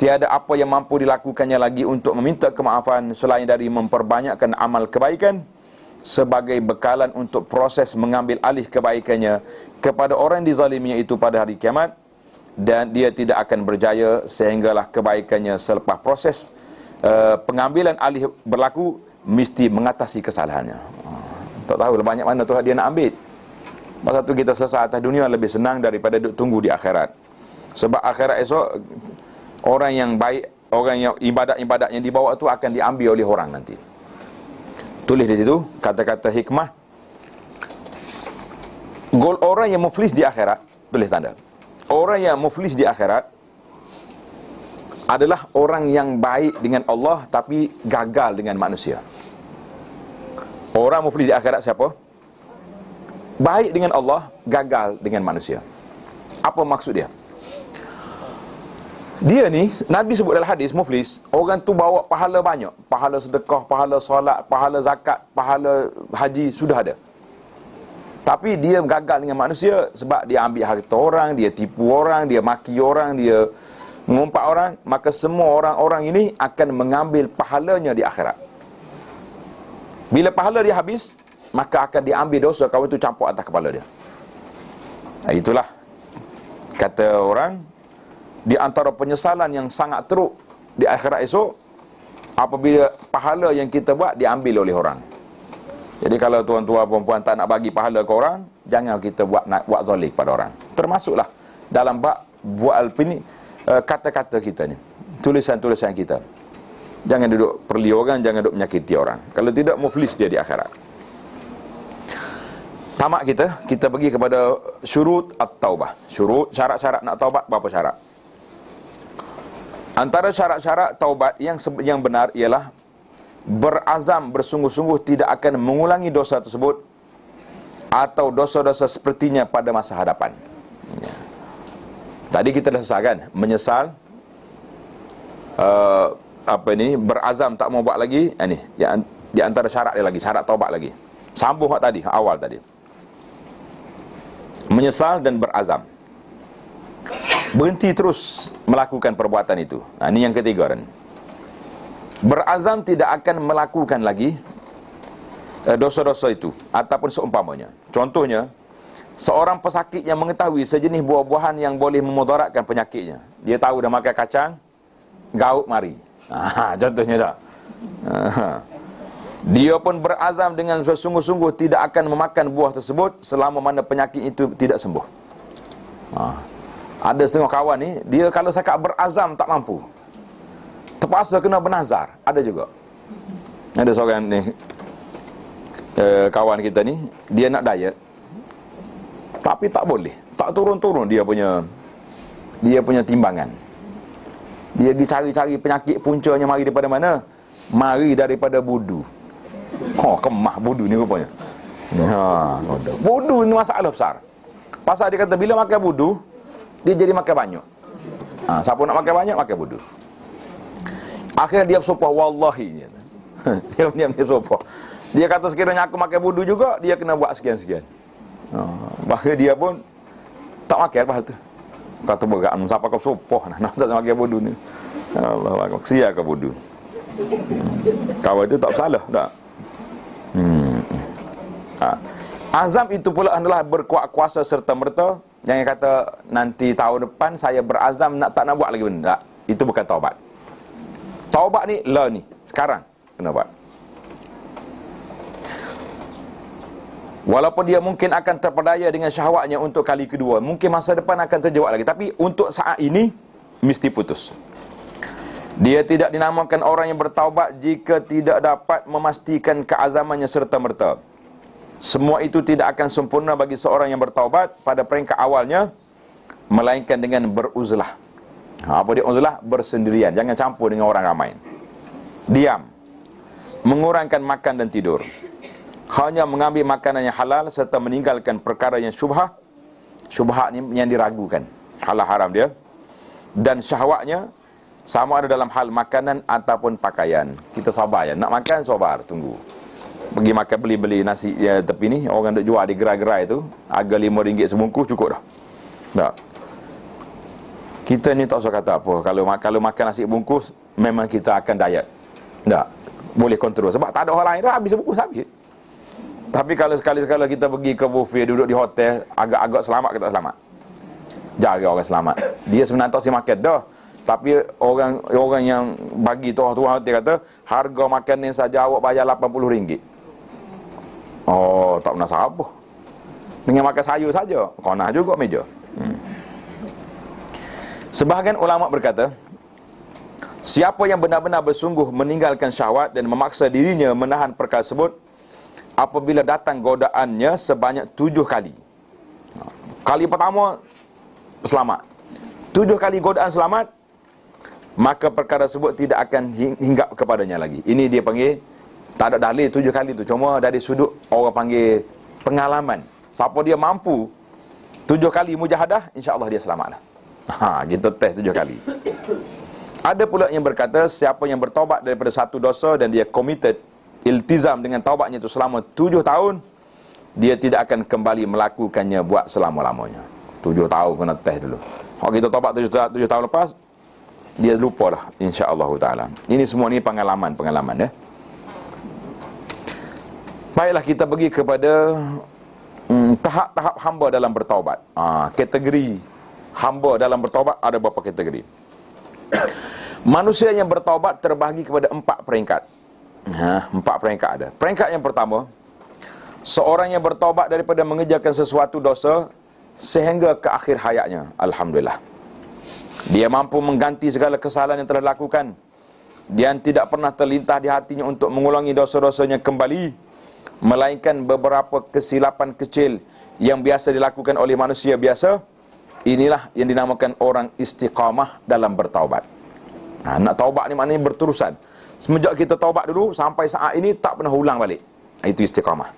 tiada apa yang mampu dilakukannya lagi untuk meminta kemaafan selain dari memperbanyakkan amal kebaikan sebagai bekalan untuk proses mengambil alih kebaikannya kepada orang yang dizaliminya itu pada hari kiamat, dan dia tidak akan berjaya sehinggalah kebaikannya selepas proses pengambilan alih berlaku mesti mengatasi kesalahannya. Tak tahu banyak mana tu dia nak ambil. Masa tu kita selesai atas dunia lebih senang daripada duduk tunggu di akhirat. Sebab akhirat esok, orang yang baik, orang yang ibadat-ibadat yang dibawa tu akan diambil oleh orang nanti. Tulis di situ kata-kata hikmah. Gol orang yang muflis di akhirat, tulis tanda. Orang yang muflis di akhirat adalah orang yang baik dengan Allah tapi gagal dengan manusia. Orang muflis di akhirat siapa? Baik dengan Allah, gagal dengan manusia. Apa maksud dia? Dia ni, Nabi sebut dalam hadis, muflis, orang tu bawa pahala banyak. Pahala sedekah, pahala solat, pahala zakat, pahala haji, sudah ada. Tapi dia gagal dengan manusia sebab dia ambil harta orang, dia tipu orang, dia maki orang, dia mengumpat orang. Maka semua orang-orang ini akan mengambil pahalanya di akhirat. Bila pahala dia habis, maka akan diambil dosa kawan itu campur atas kepala dia. Itulah kata orang, di antara penyesalan yang sangat teruk di akhirat esok, apabila pahala yang kita buat diambil oleh orang. Jadi kalau tuan-tuan perempuan tak nak bagi pahala ke orang, jangan kita buat zalim kepada orang. Termasuklah dalam bab buat ini kata-kata kita ni, tulisan-tulisan kita. Jangan duduk perli orang, jangan duduk menyakiti orang. Kalau tidak, muflis dia di akhirat. Tamat kita pergi kepada syurut at-taubah. Syurut, syarat-syarat nak taubat, berapa syarat? Antara syarat-syarat taubat yang benar ialah berazam bersungguh-sungguh tidak akan mengulangi dosa tersebut atau dosa-dosa sepertinya pada masa hadapan. Tadi kita dah selesai kan? Menyesal, berazam tak mau buat lagi. Ini di antara syarat dia lagi, syarat taubat lagi. Sambung tadi, awal tadi. Menyesal dan berazam. berhenti terus melakukan perbuatan itu. Ini yang ketiga kan. Berazam tidak akan melakukan lagi dosa-dosa itu ataupun seumpamanya. Contohnya, seorang pesakit yang mengetahui sejenis buah-buahan yang boleh memudaratkan penyakitnya. Dia tahu dah makan kacang, gaut mari. Contohnya dah. Dia pun berazam dengan sungguh-sungguh tidak akan memakan buah tersebut selama mana penyakit itu tidak sembuh. Ada setengah kawan ni, dia kalau cakap berazam tak mampu, terpaksa kena bernazar. Ada juga. Ada seorang ni, kawan kita ni, dia nak diet, tapi tak boleh, tak turun-turun dia punya timbangan. Dia pergi cari-cari penyakit puncanya mari daripada mana? Mari daripada budu. Kemah budu ni rupanya. Budu ni masalah besar. Pasal dia kata bila makan budu, dia jadi makan banyak. Siapa nak makan banyak, makan budu. Akhirnya dia bersumpah, wallahi. Dia bersumpah. Dia kata sekiranya aku makan budu juga, dia kena buat sekian-sekian. Bahkan dia pun tak makan lepas tu. Kata berat, siapa kau bersumpah nak tak makan budu ni. Allah Akbar, sia ke budu. Kawan itu tak bersalah tak? Azam itu pula adalah berkuat kuasa serta merta. Jangan kata nanti tahun depan saya berazam tak nak buat lagi benda. Tak. Itu bukan taubat. Taubat ni ni sekarang kena buat. Walaupun dia mungkin akan terpedaya dengan syahwatnya untuk kali kedua, mungkin masa depan akan terjebak lagi, tapi untuk saat ini mesti putus. Dia tidak dinamakan orang yang bertaubat jika tidak dapat memastikan keazamannya serta merta. Semua itu tidak akan sempurna bagi seorang yang bertaubat pada peringkat awalnya, melainkan dengan beruzlah. Apa dia uzlah? Bersendirian, jangan campur dengan orang ramai. Diam, mengurangkan makan dan tidur, hanya mengambil makanan yang halal serta meninggalkan perkara yang syubhat. Syubhat ni yang diragukan, halal haram dia. Dan syahwatnya sama ada dalam hal makanan ataupun pakaian. Kita sabar ya, nak makan sabar, tunggu. Pergi makan, beli nasi ya, tepi ni orang duk jual di gerai-gerai tu, harga RM5 sebungkus cukup dah. Tak. Kita ni tak usah kata apa. Kalau makan nasi bungkus, memang kita akan diet. Tak. Boleh kontrol. Sebab tak ada orang lain dah, habis bungkus habis. Tapi kalau sekali-sekala kita pergi ke buffet, duduk di hotel, agak-agak selamat ke tak selamat? Jaga orang selamat. Dia sebenarnya tak si makan dah. Tapi orang yang bagi tuan-tuan hotel kata, harga makan ni saja awak bayar RM80. Tak pernah apa. Dengan makan sayur saja, konah juga meja. Sebahagian ulama berkata, siapa yang benar-benar bersungguh meninggalkan syahwat dan memaksa dirinya menahan perkara tersebut, apabila datang godaannya sebanyak 7 kali. Kali pertama selamat, 7 kali godaan selamat, maka perkara tersebut tidak akan hinggap kepadanya lagi. Ini dia panggil, tak ada dalil 7 kali tu, cuma dari sudut orang panggil pengalaman. Siapa dia mampu 7 kali mujahadah, insya-Allah dia selamatlah. Kita test 7 kali. Ada pula yang berkata, siapa yang bertaubat daripada satu dosa dan dia committed, iltizam dengan taubatnya itu selama 7 tahun, dia tidak akan kembali melakukannya buat selama-lamanya. 7 tahun kena test dulu. Kalau kita taubat 7 tahun lepas, dia lupa dah, insya-Allah taala. Ini semua ni pengalaman ya. Baiklah, kita pergi kepada tahap-tahap hamba dalam bertaubat. Kategori hamba dalam bertaubat ada berapa kategori? Manusia yang bertaubat terbahagi kepada 4 peringkat. 4 peringkat ada. Peringkat yang pertama, seorang yang bertaubat daripada mengerjakan sesuatu dosa sehingga ke akhir hayatnya. Alhamdulillah, dia mampu mengganti segala kesalahan yang telah dilakukan. Dia tidak pernah terlintas di hatinya untuk mengulangi dosa-dosanya kembali, melainkan beberapa kesilapan kecil yang biasa dilakukan oleh manusia biasa. Inilah yang dinamakan orang istiqamah dalam bertaubat. Nak taubat ni maknanya berterusan. Semenjak kita taubat dulu sampai saat ini tak pernah ulang balik. Itu istiqamah.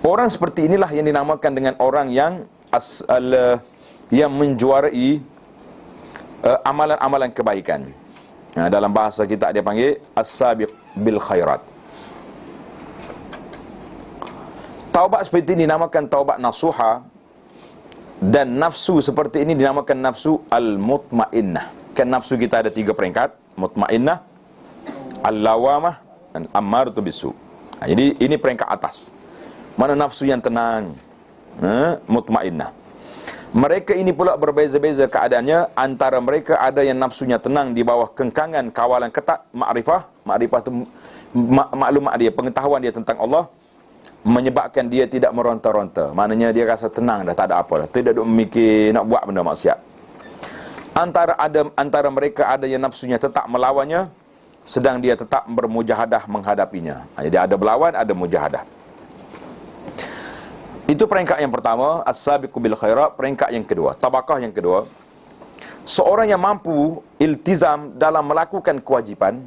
Orang seperti inilah yang dinamakan dengan orang yang menjuarai amalan-amalan kebaikan. Dalam bahasa kita dia panggil as-sabiq bil khairat. Taubat seperti ini dinamakan taubat nasuha Dan nafsu seperti ini dinamakan nafsu al-mutmainnah. Kan nafsu kita ada 3 peringkat, mutmainnah, al-lawamah, dan ammaratu bisu. Jadi ini peringkat atas. Mana nafsu yang tenang, mutmainnah. Mereka ini pula berbeza-beza keadaannya. Antara mereka ada yang nafsunya tenang di bawah kengkangan kawalan ketat makrifah. Makrifah itu maklumat dia, pengetahuan dia tentang Allah, menyebabkan dia tidak meronta-ronta. Maknanya dia rasa tenang dah, tak ada apa dah, tidak duk memikir nak buat benda maksiat. Antara mereka ada yang nafsunya tetap melawannya, sedang dia tetap bermujahadah menghadapinya. Jadi ada berlawan, ada mujahadah. Itu peringkat yang pertama, as-sabiqu bil khairat. Peringkat yang kedua, tabaqah yang kedua, seorang yang mampu iltizam dalam melakukan kewajipan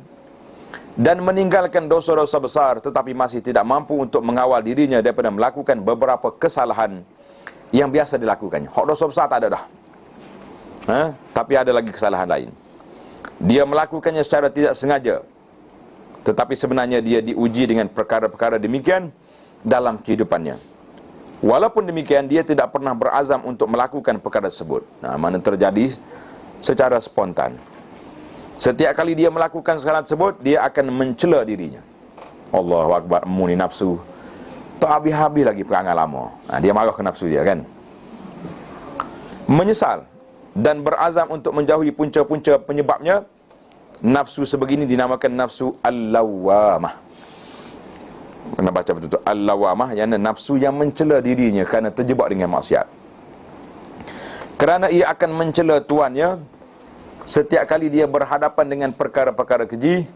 dan meninggalkan dosa-dosa besar, tetapi masih tidak mampu untuk mengawal dirinya daripada melakukan beberapa kesalahan yang biasa dilakukannya. Hak dosa besar tak ada dah, tapi ada lagi kesalahan lain. Dia melakukannya secara tidak sengaja, tetapi sebenarnya dia diuji dengan perkara-perkara demikian dalam kehidupannya. Walaupun demikian, dia tidak pernah berazam untuk melakukan perkara tersebut. Mana terjadi secara spontan. Setiap kali dia melakukan kesalahan tersebut, dia akan mencela dirinya. Allahu Akbar, muni nafsu. Tak habis-habis lagi perangai lama. Dia marah ke nafsu dia kan. Menyesal dan berazam untuk menjauhi punca-punca penyebabnya. Nafsu sebegini dinamakan nafsu al-lawamah. Kena baca betul-betul al-lawamah, yang nafsu yang mencela dirinya kerana terjebak dengan maksiat. Kerana ia akan mencela tuannya setiap kali dia berhadapan dengan perkara-perkara keji.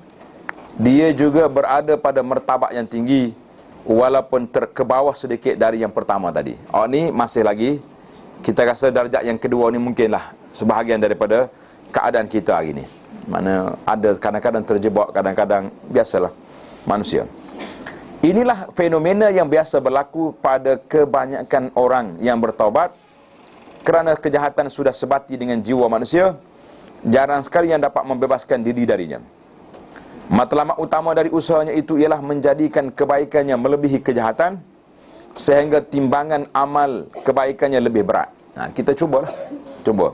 Dia juga berada pada martabat yang tinggi, walaupun terkebawah sedikit dari yang pertama tadi. Ni masih lagi, kita rasa darjat yang kedua ni mungkinlah sebahagian daripada keadaan kita hari ni. Mana ada kadang-kadang terjebak, kadang-kadang biasalah manusia. Inilah fenomena yang biasa berlaku pada kebanyakan orang yang bertaubat. Kerana kejahatan sudah sebati dengan jiwa manusia, jarang sekali yang dapat membebaskan diri darinya. Matlamat utama dari usahanya itu ialah menjadikan kebaikannya melebihi kejahatan, sehingga timbangan amal kebaikannya lebih berat. Kita cubalah. Cuba.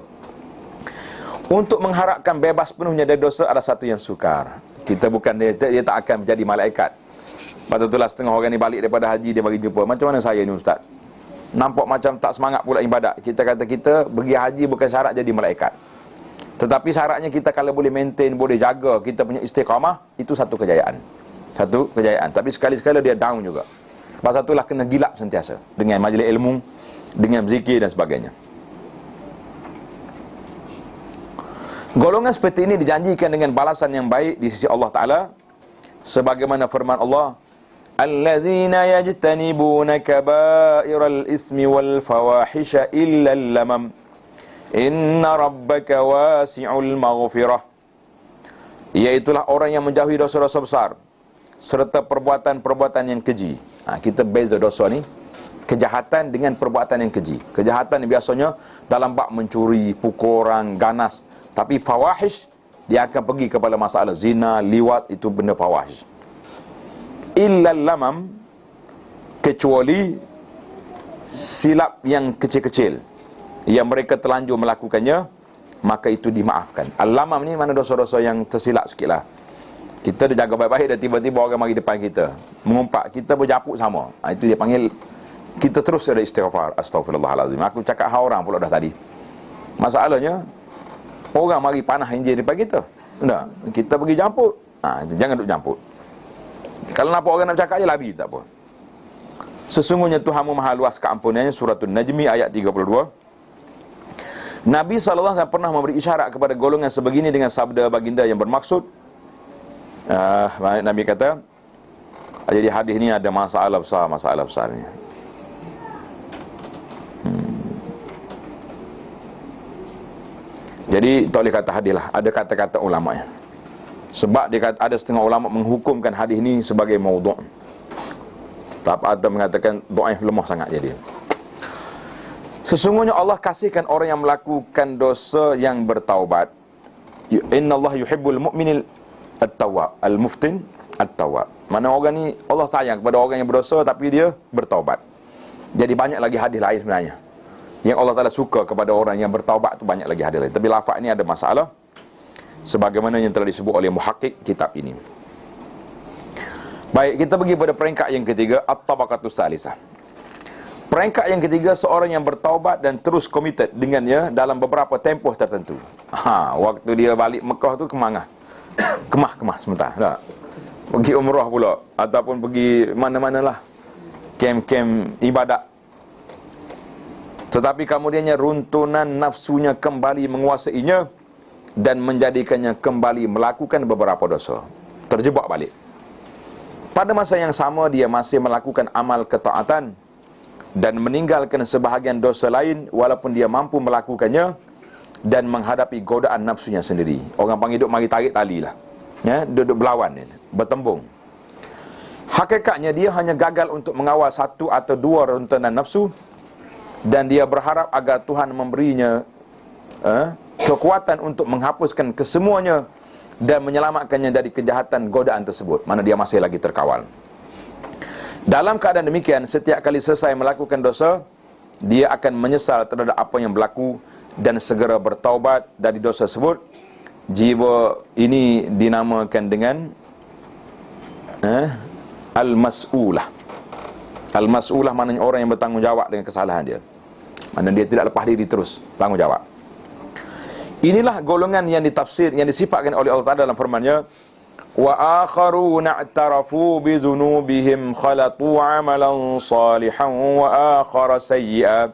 Untuk mengharapkan bebas penuhnya dari dosa adalah satu yang sukar. Kita bukan, dia tak akan menjadi malaikat. Patutlah setengah orang ni balik daripada haji, dia bagi jumpa, macam mana saya ni ustaz? Nampak macam tak semangat pula ibadat. Kita kata kita pergi haji bukan syarat jadi malaikat. Tetapi syaratnya kita kalau boleh maintain, boleh jaga kita punya istiqamah, itu satu kejayaan. Satu kejayaan. Tapi sekali-sekala dia down juga. Pasal itulah kena gilap sentiasa dengan majlis ilmu, dengan zikir dan sebagainya. Golongan seperti ini dijanjikan dengan balasan yang baik di sisi Allah Ta'ala, sebagaimana firman Allah, allazina yajtanibuna kaba'iral ismi wal fawahisha illa al-lamam inna rabbaka wasi'ul maghfirah. Iaitulah orang yang menjauhi dosa-dosa besar serta perbuatan-perbuatan yang keji. Kita beza dosa ni, kejahatan dengan perbuatan yang keji. Kejahatan ni biasanya dalam bab mencuri, pukul orang, ganas. Tapi fawahish, dia akan pergi kepada masalah zina, liwat, itu benda fawahish. Illal lamam, kecuali silap yang kecil-kecil yang mereka terlanjur melakukannya, maka itu dimaafkan. Al-lamam ni mana dosa-dosa yang tersilap sikit lah. Kita dah jaga baik-baik, dan tiba-tiba orang mari depan kita mengumpat, kita berjapuk sama. Itu dia panggil, kita terus ada istighfar. Astaghfirullahalazim. Aku cakap hal orang pula dah tadi. Masalahnya, orang mari panah injil depan kita. Tak? Kita pergi jamput. Jangan duk jamput. Kalau nampak orang nak cakap je, lari, tak apa. Sesungguhnya Tuhanmu maha luas keampunannya. Suratul Najmi ayat 32. Nabi SAW pernah memberi isyarat kepada golongan sebegini dengan sabda baginda yang bermaksud, Nabi kata, jadi hadis ni ada masalah besar ni. Jadi tak boleh kata hadis lah, ada kata-kata ulama' ya. Sebab dia kata, ada setengah ulama' menghukumkan hadis ni sebagai maudhu'. Tak ada mengatakan dhaif, lemah sangat jadi. Sesungguhnya Allah kasihkan orang yang melakukan dosa yang bertaubat. Innallaha yuhibbul mu'minil at-tawwab, al-muftin at-tawwab. Mana orang ni Allah sayang kepada orang yang berdosa tapi dia bertaubat. Jadi banyak lagi hadis lain sebenarnya. Yang Allah Ta'ala suka kepada orang yang bertaubat tu banyak lagi hadis lain. Tapi lafaz ni ada masalah, sebagaimana yang telah disebut oleh muhakkik kitab ini. Baik, kita pergi pada peringkat yang ketiga, at-tabaqatus salisah. Peringkat yang ketiga, seorang yang bertaubat dan terus committed dengannya dalam beberapa tempoh tertentu. Waktu dia balik Mekah tu kemah sebentar. Tak. Pergi umrah pula, ataupun pergi mana-manalah, kem-kem ibadat. Tetapi kemudiannya runtunan nafsunya kembali menguasainya dan menjadikannya kembali melakukan beberapa dosa. Terjebak balik. Pada masa yang sama, dia masih melakukan amal ketaatan dan meninggalkan sebahagian dosa lain walaupun dia mampu melakukannya dan menghadapi godaan nafsunya sendiri. Orang panggil duduk mari tarik tali lah, ya, duduk berlawan, bertembung. Hakikatnya dia hanya gagal untuk mengawal satu atau dua runtunan nafsu, dan dia berharap agar Tuhan memberinya kekuatan untuk menghapuskan kesemuanya dan menyelamatkannya dari kejahatan godaan tersebut, mana dia masih lagi terkawal. Dalam keadaan demikian, setiap kali selesai melakukan dosa, dia akan menyesal terhadap apa yang berlaku dan segera bertaubat dari dosa tersebut. Jiwa ini dinamakan dengan al-mas'ulah. Al-mas'ulah maknanya orang yang bertanggungjawab dengan kesalahan dia. Mana dia tidak lepas diri, terus tanggungjawab. Inilah golongan yang ditafsir, yang disifatkan oleh Allah Ta'ala dalam firman-Nya, wa akharuna i'tarafu bi dhunubihim khalatu 'amalan salihan wa akhara sayyi'a.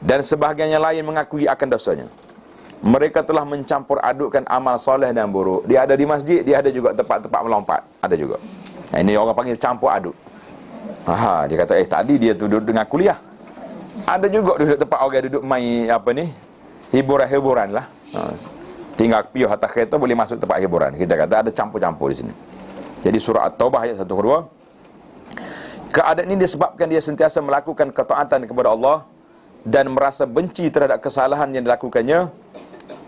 Dan sebahagian yang lain mengakui akan dosanya. Mereka telah mencampur adukkan amal soleh dan buruk. Dia ada di masjid, dia ada juga tempat-tempat melompat, ada juga. Nah, ini orang panggil campur aduk. Dia kata tadi dia tu duduk dengan kuliah. Ada juga duduk tempat orang duduk main hiburan-hiburan lah. Tinggal piuh atas kereta boleh masuk tempat hiburan. Kita kata ada campur-campur di sini. Jadi surah At-Taubah ayat 1-2. Keadaan ini disebabkan dia sentiasa melakukan ketaatan kepada Allah dan merasa benci terhadap kesalahan yang dilakukannya,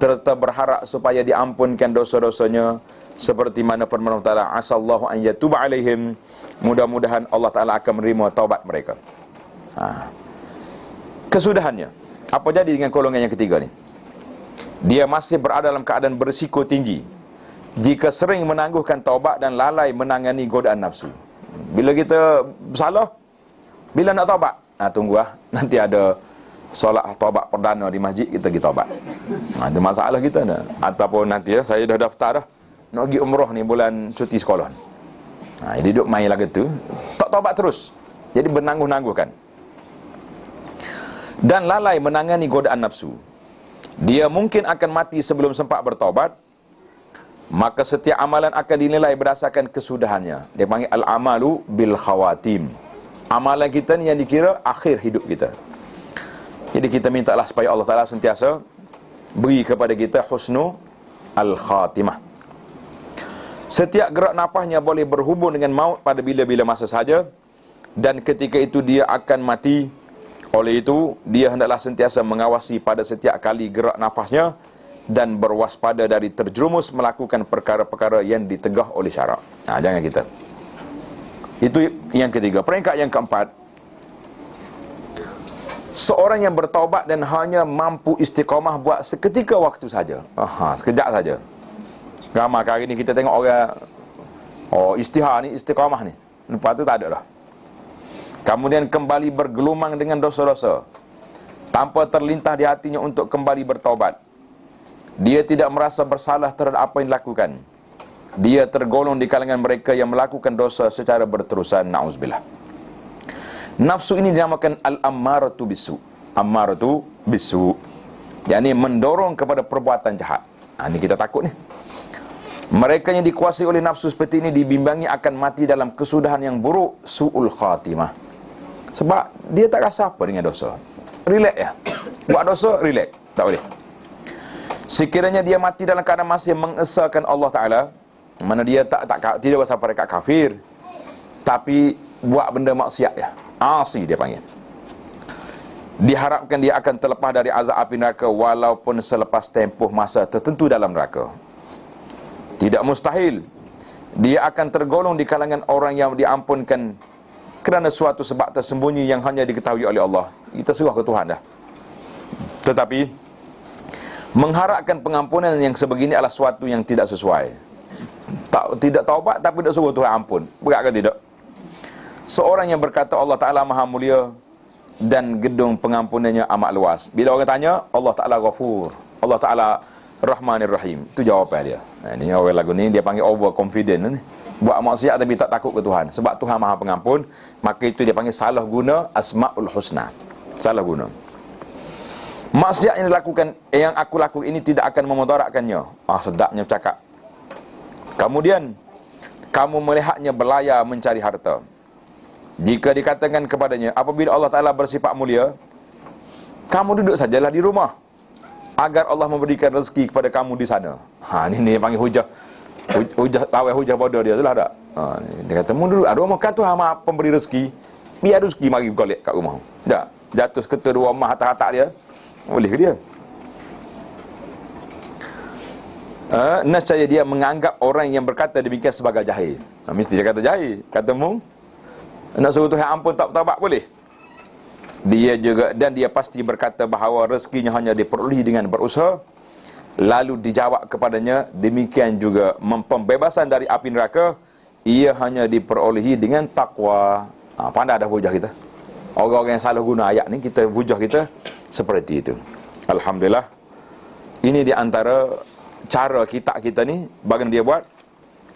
serta berharap supaya diampunkan dosa-dosanya, seperti mana firman Allah Ta'ala, asallahu an yatuba alaihim, mudah-mudahan Allah Ta'ala akan menerima taubat mereka. Kesudahannya, apa jadi dengan golongan yang ketiga ni? Dia masih berada dalam keadaan berisiko tinggi jika sering menangguhkan taubat dan lalai menangani godaan nafsu. Bila kita bersalah, bila nak taubat? Tunggu nanti ada solat taubat perdana di masjid, kita pergi taubat. Itu masalah kita dah. Ataupun nanti saya dah daftar dah, nak pergi umrah ni bulan cuti sekolah. Jadi duduk main lagu tu, tak taubat terus. Jadi menangguh-nangguhkan. Dan lalai menangani godaan nafsu. Dia mungkin akan mati sebelum sempat bertaubat. Maka setiap amalan akan dinilai berdasarkan kesudahannya. Dia panggil al-amalu bil khawatim. Amalan kita ni yang dikira akhir hidup kita. Jadi kita mintalah supaya Allah Ta'ala sentiasa beri kepada kita husnu al-khatimah. Setiap gerak nafasnya boleh berhubung dengan maut pada bila-bila masa saja, dan ketika itu dia akan mati. Oleh itu, dia hendaklah sentiasa mengawasi pada setiap kali gerak nafasnya dan berwaspada dari terjerumus melakukan perkara-perkara yang ditegah oleh syarak. Jangan kita. Itu yang ketiga. Peringkat yang keempat, seorang yang bertaubat dan hanya mampu istiqamah buat seketika waktu saja. Sekejap saja. Ramai kali ni kita tengok orang istihar ni, istiqamah ni, lepas tu tak ada dah. Kemudian kembali bergelumang dengan dosa-dosa tanpa terlintas di hatinya untuk kembali bertaubat. Dia tidak merasa bersalah terhadap apa yang dilakukan. Dia tergolong di kalangan mereka yang melakukan dosa secara berterusan. Na'udzubillah. Nafsu ini dinamakan al-ammaratu bisu. Ammaratu bisu, yakni mendorong kepada perbuatan jahat. Ini kita takut ni. Mereka yang dikuasai oleh nafsu seperti ini dibimbangi akan mati dalam kesudahan yang buruk, su'ul khatimah. Sebab dia tak rasa apa dengan dosa. Relax ya. Buat dosa, relax. Tak boleh. Sekiranya dia mati dalam keadaan masih mengesahkan Allah Ta'ala, mana dia tidak sampai dekat kafir, tapi buat benda maksiat ya, asi dia panggil, diharapkan dia akan terlepas dari azab api neraka walaupun selepas tempoh masa tertentu dalam neraka. Tidak mustahil dia akan tergolong di kalangan orang yang diampunkan kerana suatu sebab tersembunyi yang hanya diketahui oleh Allah. Kita serah ke Tuhan dah. Tetapi mengharapkan pengampunan yang sebegini adalah suatu yang tidak sesuai. Tidak taubat tapi tidak suruh Tuhan ampun. Berat ke tidak? Seorang yang berkata Allah Ta'ala maha mulia dan gedung pengampunannya amat luas. Bila orang tanya, Allah Ta'ala Ghafur, Allah Ta'ala Rahmanir Rahim. Itu jawapan dia. Ini orang lagu ni dia panggil overconfident ni. Buat maksiat tapi tak takut ke Tuhan. Sebab Tuhan maha pengampun, maka itu dia panggil salah guna Asma'ul Husna. Salah guna. Maksiat yang dilakukan, yang aku lakukan ini tidak akan memudaratkannya. Sedapnya bercakap. Kemudian kamu melihatnya berlayar mencari harta. Jika dikatakan kepadanya, apabila Allah Ta'ala bersifat mulia, kamu duduk sajalah di rumah, agar Allah memberikan rezeki kepada kamu di sana. Ini dia panggil hujah. Hujah bodoh dia tu lah tak? Dia kata, mu duduk, rumah kan Tuhan maha pemberi rezeki, biar rezeki mari golek kat rumah. Tak, jatuh seketa dua rumah hatak-hatak dia, boleh ke dia? Nescaya dia menganggap orang yang berkata demikian sebagai jahil. Mesti dia kata jahil. Kata mu nak suruh Tuhan ampun tak bertaubat boleh? Dia juga, dan dia pasti berkata bahawa rezekinya hanya diperolehi dengan berusaha. Lalu dijawab kepadanya, demikian juga pembebasan dari api neraka, ia hanya diperolehi dengan takwa. Pandai dah hujah kita. Orang-orang yang salah guna ayat ni, kita hujah kita seperti itu. Alhamdulillah. Ini di antara cara kita ni, bagaimana dia buat.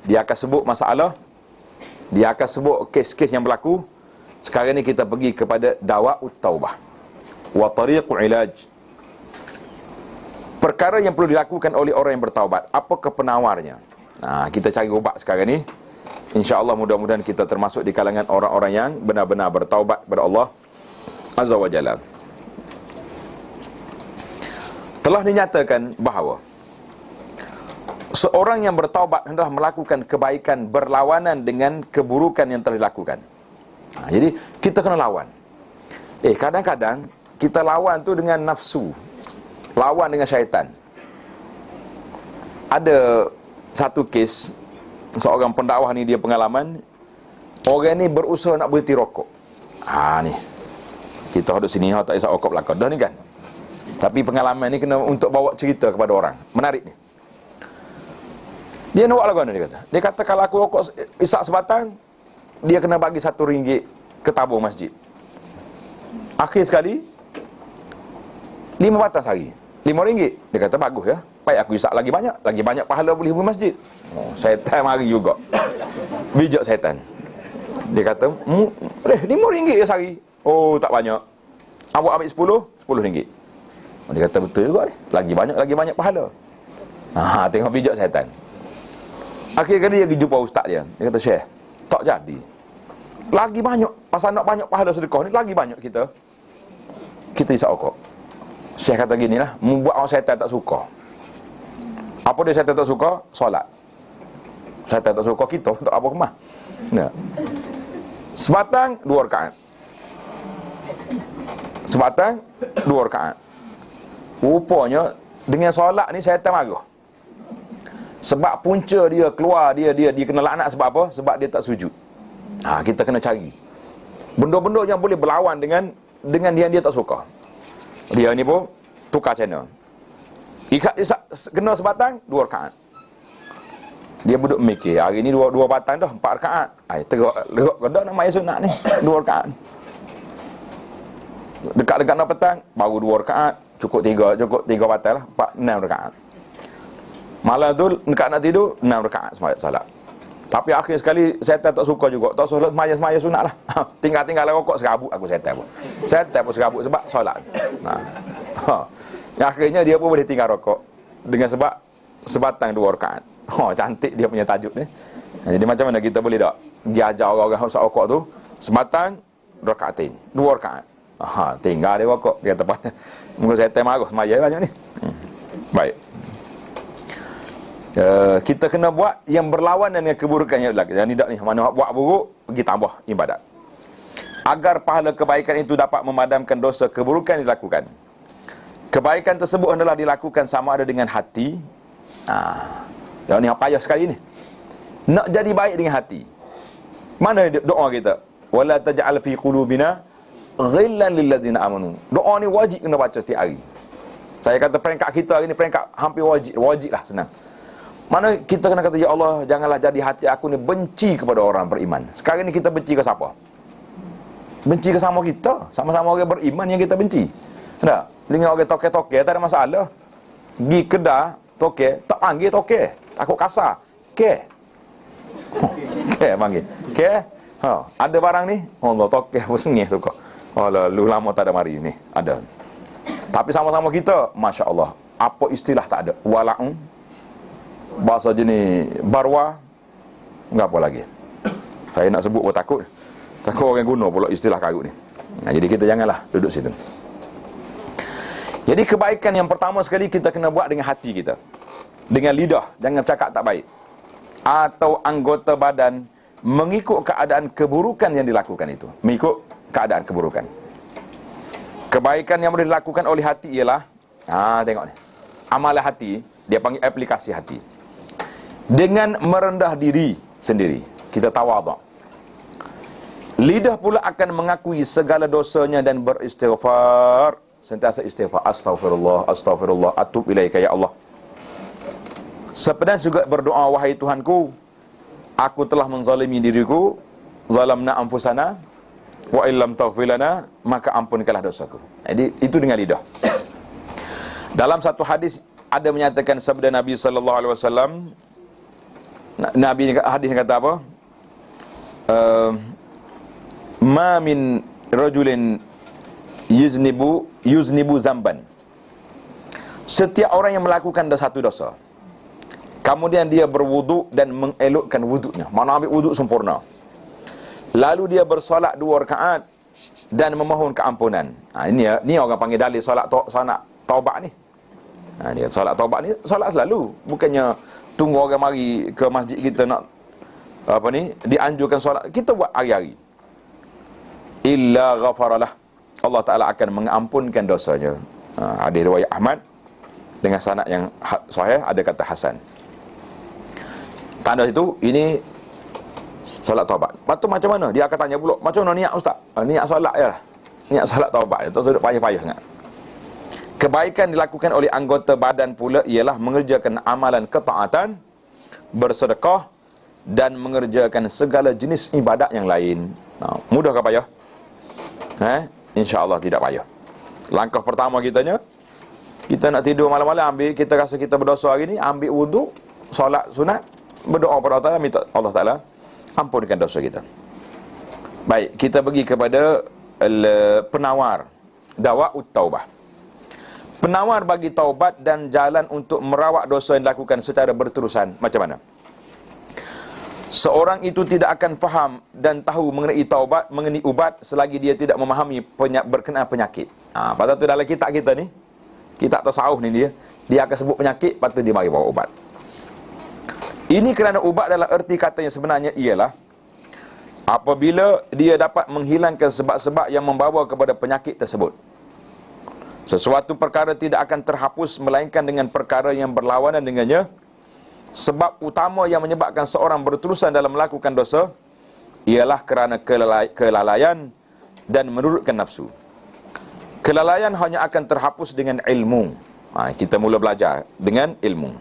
Dia akan sebut masalah, dia akan sebut kes-kes yang berlaku. Sekarang ni kita pergi kepada dawa'ut taubah wa tariqul ilaj. Perkara yang perlu dilakukan oleh orang yang bertaubat. Apakah penawarnya? Kita cari ubat sekarang ni. InsyaAllah mudah-mudahan kita termasuk di kalangan orang-orang yang benar-benar bertaubat kepada Allah Azza wa Jalla. Telah dinyatakan bahawa seorang yang bertaubat hendaklah melakukan kebaikan berlawanan dengan keburukan yang telah dilakukan. Jadi kita kena lawan. Kadang-kadang kita lawan tu dengan nafsu, lawan dengan syaitan. Ada satu kes, seorang pendakwah ni dia pengalaman, orang ni berusaha nak berhenti rokok. Ni kita duduk sini, tak isap rokok belakang dah ni kan. Tapi pengalaman ni kena untuk bawa cerita kepada orang. Menarik ni. Dia nak buat lagu mana dia kata? Dia kata kalau aku rokok isap sebatang, dia kena bagi RM1 ke tabung masjid. Akhir sekali 5 batang sehari, RM5. Dia kata bagus ya, baik aku isap lagi banyak pahala boleh pergi masjid. Syaitan mari juga. Bijak syaitan. Dia kata RM5 sehari. Tak banyak. Awak ambil RM10. Dia kata betul juga ni, lagi banyak pahala. Tengok bijak syaitan. Akhir kali dia pergi jumpa ustaz dia. Dia kata, Syekh, tak jadi. Lagi banyak, pasal nak banyak pahala sedekah ni, lagi banyak kita isap rokok. Syekh kata gini lah, membuat orang syaitan tak suka. Apa dia syaitan tak suka? Solat. Syaitan tak suka kita, tak apa kemah. Sebatang 2 rakaat. Sebatang 2 rakaat. Rupanya dengan solat ni syaitan marah. Sebab punca dia keluar, dia kena laknat sebab apa? Sebab dia tak sujud. Kita kena cari benda-benda yang boleh berlawan dengan yang dia tak suka. Dia ni pun tukar channel. Kena sebatang 2 rakaat. Dia duduk mikir, hari ni 2 batang dah 4 rakaat. Teruk kedak nak maya sunat ni 2 rakaat. Dekat-dekat nak petang baru 2 rakaat, cukup 3 batang lah, 6 rakaat. Malam tu dekat nak tidur 6 rakaat solat. Tapi akhir sekali syaitan tak suka juga. Tak solat semaya sunat lah. Tinggal rokok serabut aku syaitan pun. Syaitan pun serabut sebab solat. Akhirnya dia pun boleh tinggal rokok dengan sebab sebatang 2 rakaat. Cantik dia punya tajuk ni. Jadi macam mana kita boleh tak diajar orang-orang usah rokok tu sebatang 2 rakaatin, 2 rakaat. Tinggal dia rokok. Dia kata muka syaitan marah semaya banyak ni. Baik. Kita kena buat yang berlawanan dengan keburukan yang berlaku. Yang tidak ni, mana buat buruk, pergi tambah ibadat. Agar pahala kebaikan itu dapat memadamkan dosa keburukan yang dilakukan. Kebaikan tersebut adalah dilakukan sama ada dengan hati. Yang ni payah sekali ni. Nak jadi baik dengan hati. Mana doa kita? Wala taj'al fi qulubina ghillan lil ladzina amanu. Doa ni wajib kena baca setiap hari. Saya kata peringkat kita hari ni peringkat hampir wajib lah, senang. Mana kita kena kata, ya Allah, janganlah jadi hati aku ni benci kepada orang beriman. Sekarang ni kita benci ke siapa? Benci ke sama kita, sama-sama orang beriman yang kita benci. Tak? Dengan orang toke-toke tak ada masalah. Gi kedah toke, tak panggil toke, takut kasar. Ke. Ke panggil. Ke. Ha, ada barang ni, Allah toke apa sengih tu kok. Allah, lu lama tak ada mari ni. Ada. Tapi sama-sama kita, masya-Allah, apa istilah tak ada. Wala'un, bahasa jenis barwa, enggak apa lagi. Saya nak sebut pun takut. Takut orang guna pula istilah karut ni. Nah, jadi kita janganlah duduk situ. Jadi kebaikan yang pertama sekali kita kena buat dengan hati kita. Dengan lidah, jangan cakap tak baik. Atau anggota badan mengikut keadaan keburukan yang dilakukan itu. Mengikut keadaan keburukan. Kebaikan yang boleh dilakukan oleh hati ialah, tengok ni, amalan hati, dia panggil aplikasi hati. Dengan merendah diri sendiri, kita tawaduk. Lidah pula akan mengakui segala dosanya dan beristighfar. Sentiasa istighfar, astaghfirullah, astaghfirullah, atub ilaika ya Allah. Sepedan juga berdoa, wahai Tuhanku, aku telah menzalimi diriku, zalamna anfusana, wa illam taghfir lana, maka ampunkanlah dosaku. Jadi itu dengan lidah. Dalam satu hadis ada menyatakan sabda Nabi sallallahu alaihi wasallam, Nabi hadis kata apa? Ma min rajulin yuznibu zamban. Setiap orang yang melakukan satu dosa, kemudian dia berwuduk dan mengelokkan wuduknya, mana ambil wuduk sempurna, lalu dia bersolat 2 rakaat dan memohon keampunan. Ini orang panggil dalil solat taubat ni. Dia solat taubat ni, solat selalu, bukannya tunggu orang mari ke masjid kita nak apa ni, dianjurkan solat, kita buat hari-hari. Illa ghafaralah, Allah Ta'ala akan mengampunkan dosanya. Hadis riwayat Ahmad dengan sanad yang sahih, ada kata hasan. Tanda itu, ini solat taubat. Lepas tu macam mana? Dia akan tanya pula, macam mana niat ustaz? Niat solat je lah. Niat solat taubat. Itu sudah payah-payah sangat. Kebaikan dilakukan oleh anggota badan pula ialah mengerjakan amalan ketaatan, bersedekah, dan mengerjakan segala jenis ibadat yang lain. Mudah ke payah? InsyaAllah tidak payah. Langkah pertama kitanya, kita nak tidur malam-malam, kita rasa kita berdosa hari ni, ambil wuduk, solat sunat, berdoa kepada Allah Ta'ala, minta Allah Ta'ala ampunkan dosa kita. Baik, kita pergi kepada penawar dawa'ut taubah. Penawar bagi taubat dan jalan untuk merawat dosa yang dilakukan secara berterusan. Macam mana? Seorang itu tidak akan faham dan tahu mengenai taubat, mengenai ubat, selagi dia tidak memahami berkenaan penyakit. Pasal tu dalam kitab kita ni, kitab tasawuf ni dia akan sebut penyakit, lepas tu dia mari bawa ubat. Ini kerana ubat dalam erti katanya sebenarnya ialah apabila dia dapat menghilangkan sebab-sebab yang membawa kepada penyakit tersebut. Sesuatu perkara tidak akan terhapus melainkan dengan perkara yang berlawanan dengannya. Sebab utama yang menyebabkan seorang berterusan dalam melakukan dosa ialah kerana kelalaian dan menurutkan nafsu. Kelalaian hanya akan terhapus dengan ilmu. Kita mula belajar dengan ilmu.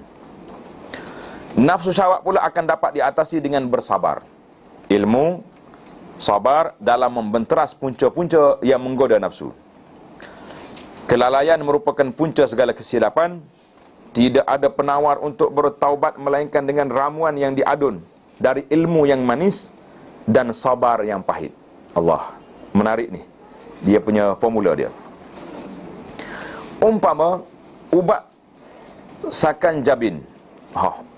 Nafsu syahwat pula akan dapat diatasi dengan bersabar. Ilmu, sabar dalam membenteras punca-punca yang menggoda nafsu. Kelalaian merupakan punca segala kesilapan. Tidak ada penawar untuk bertaubat melainkan dengan ramuan yang diadun dari ilmu yang manis dan sabar yang pahit. Allah, menarik ni, dia punya formula dia. Umpama ubat sakan jabin.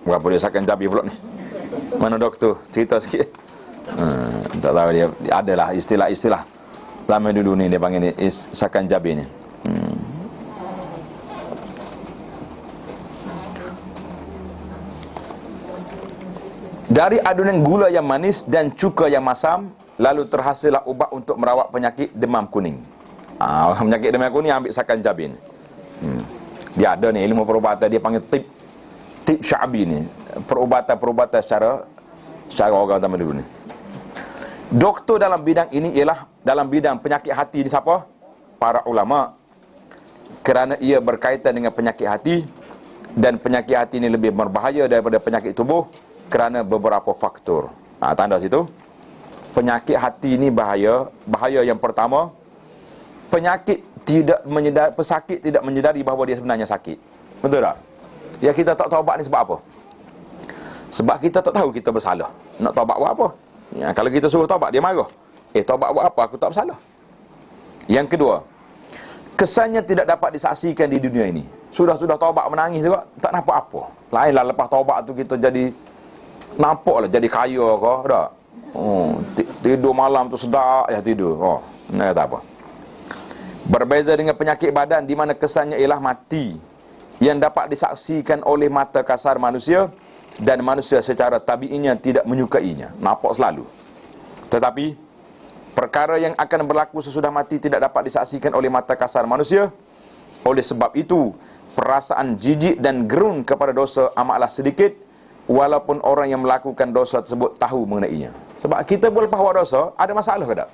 Berapa dia sakan jabin pula ni? Mana doktor? Cerita sikit. Tak tahu dia, adalah istilah-istilah lama dulu ni dia panggil ni sakan jabin ni. Dari adunan gula yang manis dan cuka yang masam, lalu terhasillah ubat untuk merawat penyakit demam kuning. Penyakit demam kuning ambil sakan jabin. Dia ada ni ilmu perubatan, dia panggil tib sya'bi ni. Perubatan secara orang zaman dulu ni. Doktor dalam bidang ini ialah dalam bidang penyakit hati ni siapa? Para ulama. kerana ia berkaitan dengan penyakit hati, dan penyakit hati ini lebih berbahaya daripada penyakit tubuh kerana beberapa faktor. Tanda situ. Penyakit hati ini bahaya. Bahaya yang pertama, pesakit tidak menyedari bahawa dia sebenarnya sakit. Betul tak? Ya, kita tak taubat ni sebab apa? Sebab kita tak tahu kita bersalah. Nak taubat buat apa? Ya, kalau kita suruh taubat, dia marah. Taubat buat apa? Aku tak bersalah. Yang kedua, kesannya tidak dapat disaksikan di dunia ini. Sudah taubat menangis juga, tak nampak apa. Lainlah lepas taubat tu kita jadi nampaklah jadi kaya ke, tak? Tidur malam tu sedap tidur. Nak kata apa? Berbeza dengan penyakit badan di mana kesannya ialah mati yang dapat disaksikan oleh mata kasar manusia, dan manusia secara tabiinya tidak menyukainya. Nampak selalu. Tetapi perkara yang akan berlaku sesudah mati tidak dapat disaksikan oleh mata kasar manusia. Oleh sebab itu, perasaan jijik dan gerun kepada dosa amatlah sedikit, walaupun orang yang melakukan dosa tersebut tahu mengenainya. Sebab kita boleh lepas buat dosa, ada masalah ke tak?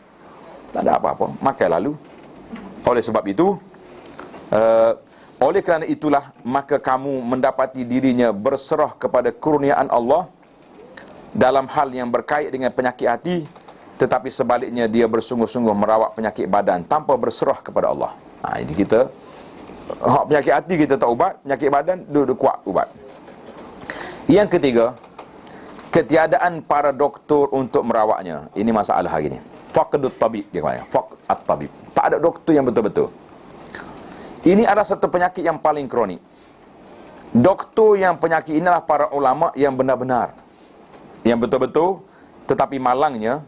Tak ada apa-apa, makan lalu. Oleh sebab itu, oleh kerana itulah, maka kamu mendapati dirinya berserah kepada kurniaan Allah dalam hal yang berkait dengan penyakit hati, tetapi sebaliknya dia bersungguh-sungguh merawat penyakit badan tanpa berserah kepada Allah. Ini kita, penyakit hati kita tak ubat, penyakit badan duduk kuat ubat. Yang ketiga, ketiadaan para doktor untuk merawatnya. Ini masalah hari ini. Faqdut tabib, dia kata. Faqat tabib. Tak ada doktor yang betul-betul. Ini adalah satu penyakit yang paling kronik. Doktor yang penyakit inilah para ulama yang benar-benar, yang betul-betul. Tetapi malangnya,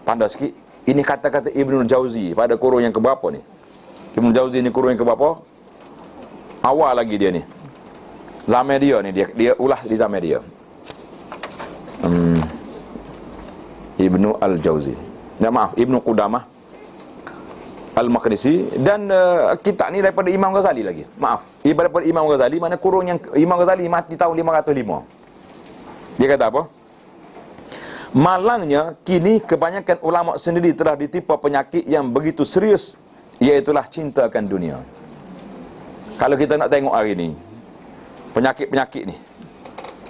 pandai sikit, ini kata-kata Ibnul Jauzi pada kurung yang keberapa ni? Ibnul Jauzi ni kurung yang keberapa? Awal lagi dia ni. Zaman dia ni, dia ulah di zaman dia. Ibnu Al-Jauzi. Ibnu Qudamah Al-Maqdisi. Dan kitab ni daripada Imam Ghazali lagi. Daripada Imam Ghazali, mana kurung yang Imam Ghazali mati tahun 505. Dia kata apa? Malangnya, kini kebanyakan ulama sendiri telah ditimpa penyakit yang begitu serius, iaitulah cinta akan dunia. Kalau kita nak tengok hari ni, penyakit-penyakit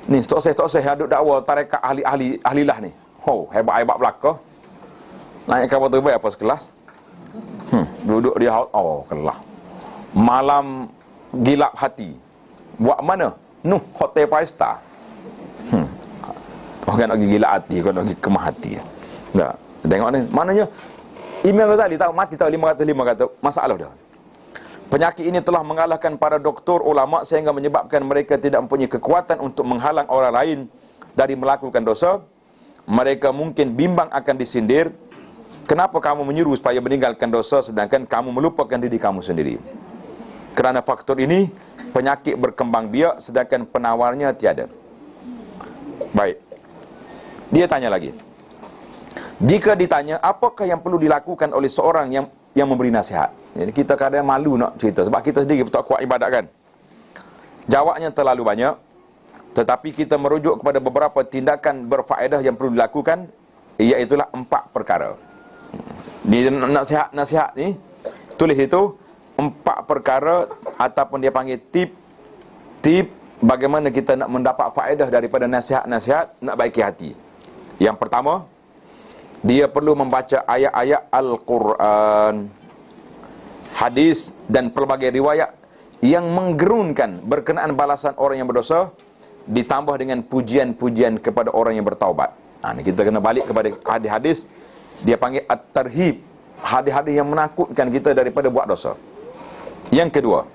ni stok-stok aduk dakwa tarekat ahli-ahlilah ni. Hebat-hebat belaka. Naik kapal terbaik apa sekelas. Duduk di kelah. Malam gilap hati. Buat mana? Hotel 5 star. Orang nak pergi gila hati, orang nak pergi kemah hati. Tak. Tengok ni. Maknanya, Imam Ghazali tahu mati tahun 505 kata, masalah dah. Penyakit ini telah mengalahkan para doktor ulama sehingga menyebabkan mereka tidak mempunyai kekuatan untuk menghalang orang lain dari melakukan dosa. Mereka mungkin bimbang akan disindir. Kenapa kamu menyuruh supaya meninggalkan dosa sedangkan kamu melupakan diri kamu sendiri? Kerana faktor ini, penyakit berkembang biak sedangkan penawarnya tiada. Baik. Dia tanya lagi. Jika ditanya, apakah yang perlu dilakukan oleh seorang yang memberi nasihat? Jadi kita kadang malu nak cerita sebab kita sendiri tak kuat ibadat kan. Jawabnya terlalu banyak, tetapi kita merujuk kepada beberapa tindakan berfaedah yang perlu dilakukan, iaitulah 4 perkara. Di nasihat ni tulis itu 4 perkara, ataupun dia panggil tip bagaimana kita nak mendapat faedah daripada nasihat-nasihat nak baiki hati. Yang pertama, dia perlu membaca ayat-ayat Al-Quran, hadis dan pelbagai riwayat yang menggerunkan berkenaan balasan orang yang berdosa, ditambah dengan pujian-pujian kepada orang yang bertaubat. Ini kita kena balik kepada hadis-hadis. Dia panggil at-tarhib, hadis-hadis yang menakutkan kita daripada buat dosa. Yang kedua,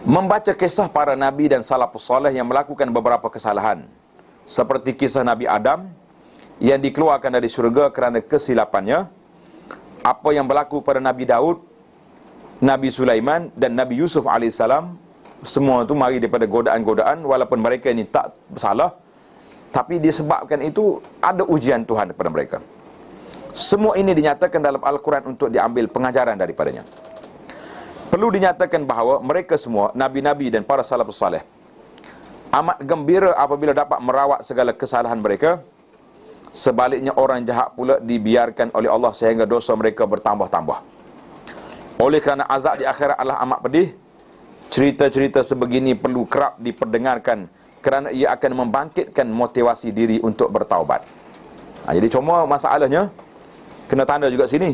membaca kisah para nabi dan salafus salih yang melakukan beberapa kesalahan, seperti kisah Nabi Adam yang dikeluarkan dari syurga kerana kesilapannya, apa yang berlaku pada Nabi Daud, Nabi Sulaiman dan Nabi Yusuf AS. Semua itu mari daripada godaan-godaan, walaupun mereka ini tak bersalah, tapi disebabkan itu ada ujian Tuhan kepada mereka. Semua ini dinyatakan dalam Al-Quran untuk diambil pengajaran daripadanya. Perlu dinyatakan bahawa mereka semua, Nabi-Nabi dan para salafus salih, amat gembira apabila dapat merawat segala kesalahan mereka. Sebaliknya orang jahat pula dibiarkan oleh Allah sehingga dosa mereka bertambah-tambah. Oleh kerana azab di akhirat adalah amat pedih, cerita-cerita sebegini perlu kerap diperdengarkan kerana ia akan membangkitkan motivasi diri untuk bertaubat. Jadi cuma masalahnya kena tanda juga sini.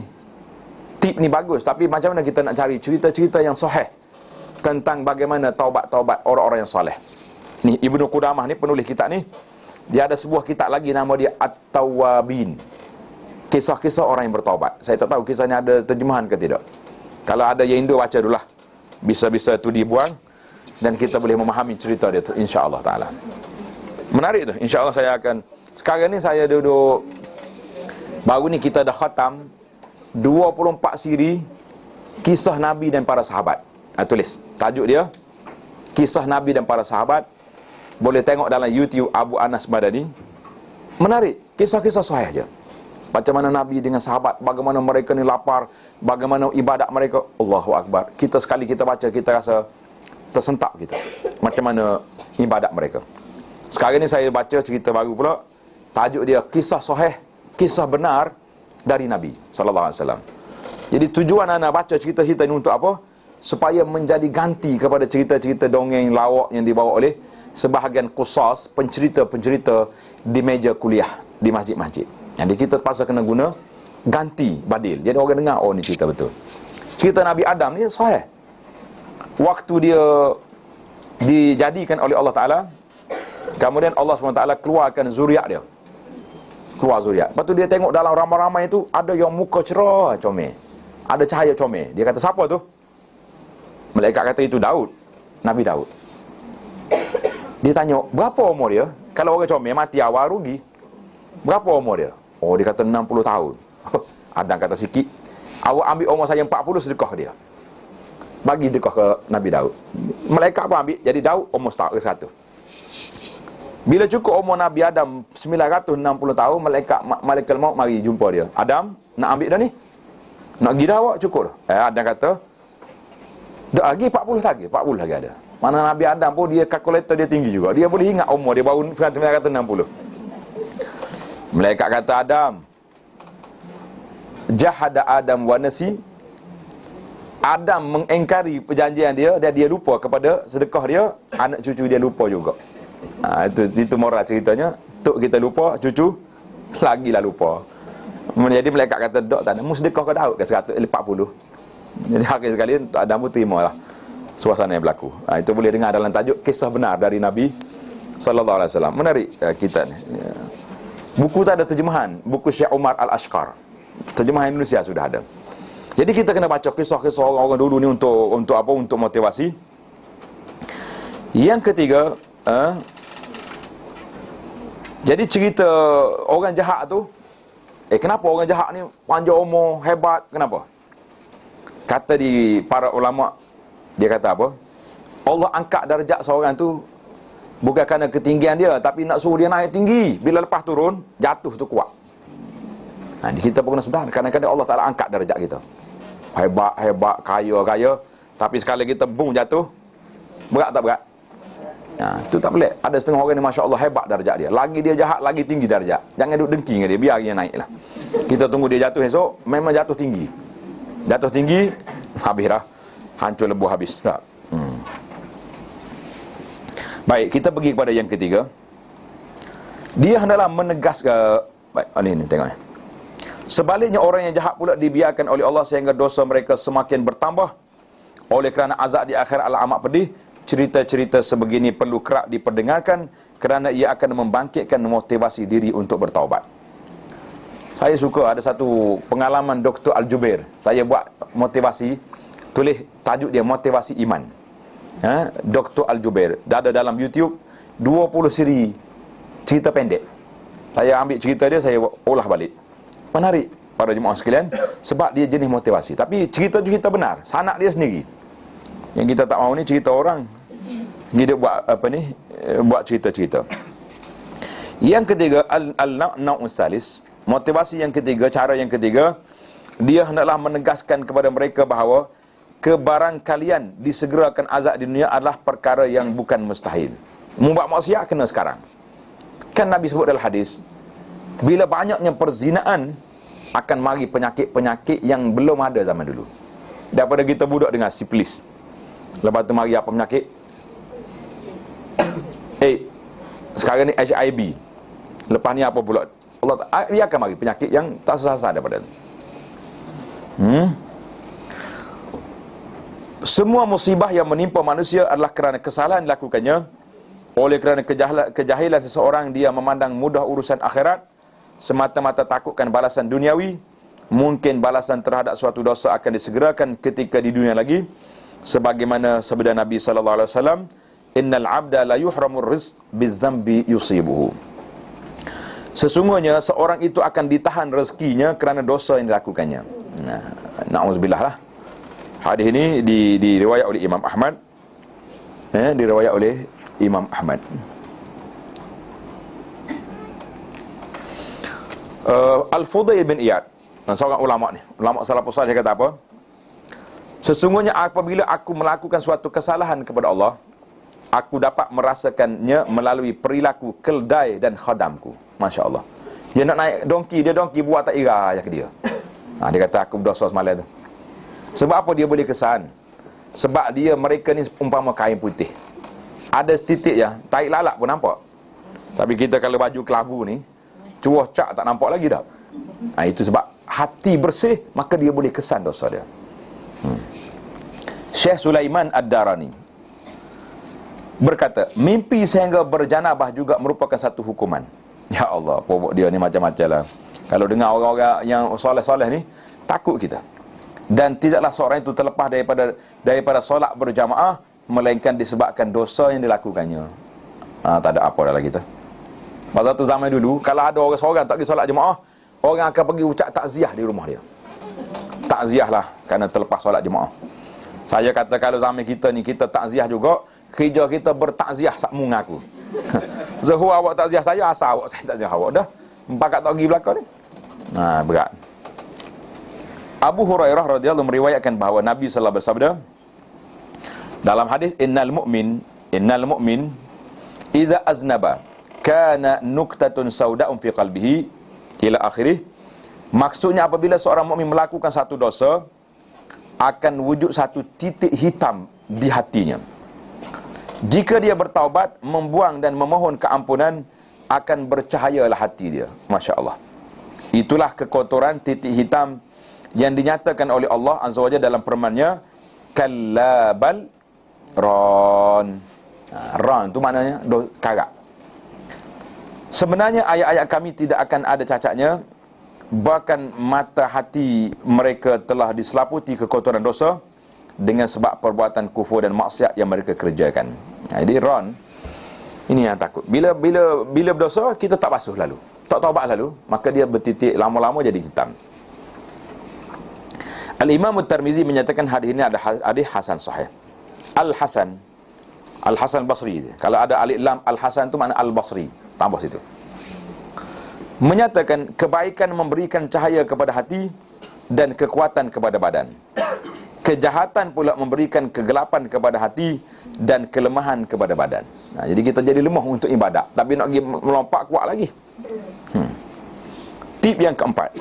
Tip ni bagus, tapi macam mana kita nak cari cerita-cerita yang sahih tentang bagaimana taubat-taubat orang-orang yang soleh. Ni Ibnu Qudamah ni, penulis kitab ni, dia ada sebuah kitab lagi nama dia At-Tawwabin. Kisah-kisah orang yang bertaubat. Saya tak tahu kisahnya ada terjemahan ke tidak. Kalau ada yang Indo, baca dululah. Bisa-bisa tu dibuang dan kita boleh memahami cerita dia tu, insya-Allah taala. Menarik tu. Insya-Allah saya akan, sekarang ni saya duduk, baru ni kita dah khatam 24 siri kisah Nabi dan para sahabat. Tulis tajuk dia, kisah Nabi dan para sahabat. Boleh tengok dalam YouTube Abu Anas Madani. Menarik, kisah-kisah sahih je. Macam mana Nabi dengan sahabat, bagaimana mereka ni lapar, bagaimana ibadat mereka. Allahu Akbar. Kita sekali kita baca, kita rasa tersentak kita. Macam mana ibadat mereka. Sekarang ni saya baca cerita baru pula. Tajuk dia kisah sahih, kisah benar dari Nabi sallallahu alaihi wasallam. Jadi tujuan anda baca cerita-cerita ini untuk apa? Supaya menjadi ganti kepada cerita-cerita dongeng lawak yang dibawa oleh sebahagian qusas, pencerita-pencerita di meja kuliah di masjid-masjid. Jadi kita terpaksa kena guna ganti badil. Jadi orang dengar, oh ni cerita betul. Cerita Nabi Adam ni sahih. Waktu dia dijadikan oleh Allah Ta'ala, kemudian Allah SWT keluarkan zuriat dia. Keluar zuriat. Lepas tu dia tengok dalam ramai-ramai itu ada yang muka cerah comel, ada cahaya comel. Dia kata, siapa tu? Malaikat kata, itu Daud, Nabi Daud. Dia tanya, berapa umur dia? Kalau orang comel mati awal rugi. Berapa umur dia? Oh, dia kata 60 tahun. Adam kata, sikit. Awak ambil umur saya 40, sedekah dia. Bagi sedekah ke Nabi Daud. Malaikat pun ambil, jadi Daud umur 100. Bila cukup umur Nabi Adam 960 tahun, malaikat maut mari jumpa dia. Adam, nak ambil dah ni? Nak pergi dah awak? Cukup dah. Adam kata, dah lagi 40 lagi. 40 lagi ada. Mana Nabi Adam pun dia kalkulator dia tinggi juga. Dia boleh ingat umur dia baru 960. Malaikat kata, Adam, jahada Adam wa nasi. Adam mengingkari perjanjian dia dan dia lupa kepada sedekah dia, anak cucu dia lupa juga. Itu moral ceritanya. Tok kita lupa, cucu lagilah lupa. Jadi malaikat kata, dok tak ada, mu sedekah ke Daud ke 140. Jadi akhir sekali Adam pun terimalah suasana yang berlaku. Itu boleh dengar dalam tajuk kisah benar dari Nabi sallallahu alaihi wasallam. Menarik kita ni. Buku tak ada terjemahan, buku Syekh Umar Al-Ashqar. Terjemahan Indonesia sudah ada. Jadi kita kena baca kisah-kisah orang-orang dulu ni untuk apa? Untuk motivasi. Yang ketiga, jadi cerita orang jahat tu, kenapa orang jahat ni panjang umur, hebat, kenapa? Kata di para ulama, dia kata apa? Allah angkat darjat seorang tu bukan kerana ketinggian dia, tapi nak suruh dia naik tinggi. Bila lepas turun, jatuh tu kuat. Kita pun kena sedar, kadang-kadang Allah Ta'ala angkat darjat kita. Hebat, kaya, tapi sekali kita boom jatuh, berat tak berat? Itu tak pelik. Ada setengah orang ni Masya Allah hebat darjat dia. Lagi dia jahat, lagi tinggi darjat. Jangan duduk dengki dengan dia, biar dia naik lah. Kita tunggu dia jatuh esok, memang jatuh tinggi. Jatuh tinggi, habis dah. Hancur lebuh habis. Tak? Baik, kita pergi kepada yang ketiga. Dia hendaklah menegaskan. Baik, ini tengok ni. Sebaliknya orang yang jahat pula dibiarkan oleh Allah sehingga dosa mereka semakin bertambah. Oleh kerana azab di akhirat adalah amat pedih, cerita-cerita sebegini perlu kerap diperdengarkan kerana ia akan membangkitkan motivasi diri untuk bertaubat. Saya suka ada satu pengalaman Dr. Al-Jubair. Saya buat motivasi, tulis tajuk dia motivasi iman. Dr. Al-Jubair. Dah ada dalam YouTube 20 siri cerita pendek. Saya ambil cerita dia, saya olah balik. Menarik para jemaah sekalian, sebab dia jenis motivasi. Tapi cerita-cerita benar, sanak dia sendiri. Yang kita tak mahu ni cerita orang. Dia buat apa ni? Buat cerita-cerita. Yang ketiga, al-na'un salis, motivasi yang ketiga, cara yang ketiga, dia hendaklah menegaskan kepada mereka bahawa kebarangkalian disegerakan azab di dunia adalah perkara yang bukan mustahil. Membuat maksiat kena sekarang. Kan Nabi sebut dalam hadis, bila banyaknya perzinaan akan mari penyakit-penyakit yang belum ada zaman dulu. daripada kita budak dengan sipilis. Lepas tu mari apa penyakit? Sekarang ni HIV. Lepas ni apa pula? Dia akan mari penyakit yang tak sesat daripada tu. Semua musibah yang menimpa manusia adalah kerana kesalahan dilakukannya. Oleh kerana kejahilan seseorang, dia memandang mudah urusan akhirat, semata-mata takutkan balasan duniawi. Mungkin balasan terhadap suatu dosa akan disegerakan ketika di dunia lagi, sebagaimana sabda Nabi sallallahu alaihi wasallam, innal abda la yuhramur rizq bizambi yusibuhu. Sesungguhnya seorang itu akan ditahan rezekinya kerana dosa yang dilakukannya. Na'udzubillah lah. Hadis ini diriwayat oleh Imam Ahmad. Diriwayat oleh Imam Ahmad. Al-Fudail bin Iyad, seorang ulama ni, ulama salafus salih, dia kata apa? Sesungguhnya apabila aku melakukan suatu kesalahan kepada Allah, aku dapat merasakannya melalui perilaku keldai dan khadamku. Masya Allah. Dia nak naik dongki, dia dongki buat tak ira aja ke dia. Dia kata aku berdosa semalam tu. Sebab apa dia boleh kesan? Sebab mereka ni umpama kain putih. Ada setitik ya, tarik lalak pun nampak. Tapi kita kalau baju kelabu ni, cuah cak tak nampak lagi dah. Itu sebab hati bersih, maka dia boleh kesan dosa dia. Syekh Sulaiman Ad-Darani berkata, mimpi sehingga berjanabah juga merupakan satu hukuman. Ya Allah, pokok dia ni macam-macam lah. Kalau dengar orang-orang yang soleh-soleh ni, takut kita. Dan tidaklah seorang itu terlepas daripada solat berjamaah, melainkan disebabkan dosa yang dilakukannya. Tak ada apa dah lagi tu. Pada tu zaman dulu, kalau ada orang seorang tak pergi solat jemaah, orang akan pergi ucap takziah di rumah dia. Takziah lah kerana terlepas solat jemaah. Saya kata kalau zaman kita ni, kita takziah juga, kerja kita bertakziah sakmu ngaku. Zuhur awak takziah saya, asal awak saya takziah awak dah. Pakat tak pergi belakang ni. Berat. Abu Hurairah radhiyallahu meriwayatkan bahawa Nabi sallallahu alaihi wasallam bersabda dalam hadis, innal mu'min idza aznaba kana nuqtatun sauda'un fi qalbihi ila akhirih. Maksudnya apabila seorang mukmin melakukan satu dosa, akan wujud satu titik hitam di hatinya. Jika dia bertaubat, membuang dan memohon keampunan, akan bercahayalah hati dia. Masya Allah. Itulah kekotoran titik hitam yang dinyatakan oleh Allah Azza wa Jalla dalam firman-Nya, kalla bal ran. Ran tu maknanya karak. Sebenarnya ayat-ayat kami tidak akan ada cacatnya, bahkan mata hati mereka telah diselaputi kekotoran dosa dengan sebab perbuatan kufur dan maksiat yang mereka kerjakan. Jadi ran ini yang takut. Bila berdosa, kita tak basuh lalu, tak taubat lalu, maka dia bertitik, lama-lama jadi hitam. Al-Imam At-Tirmizi menyatakan hadis ini ada hadis hasan sahih. Al-Hasan Basri. Kalau ada alif lam Al-Hasan tu makna Al-Basri. Tambah situ. Menyatakan kebaikan memberikan cahaya kepada hati dan kekuatan kepada badan. Kejahatan pula memberikan kegelapan kepada hati dan kelemahan kepada badan. Jadi kita jadi lemah untuk ibadat, tapi nak pergi melompat kuat lagi. Tip yang keempat,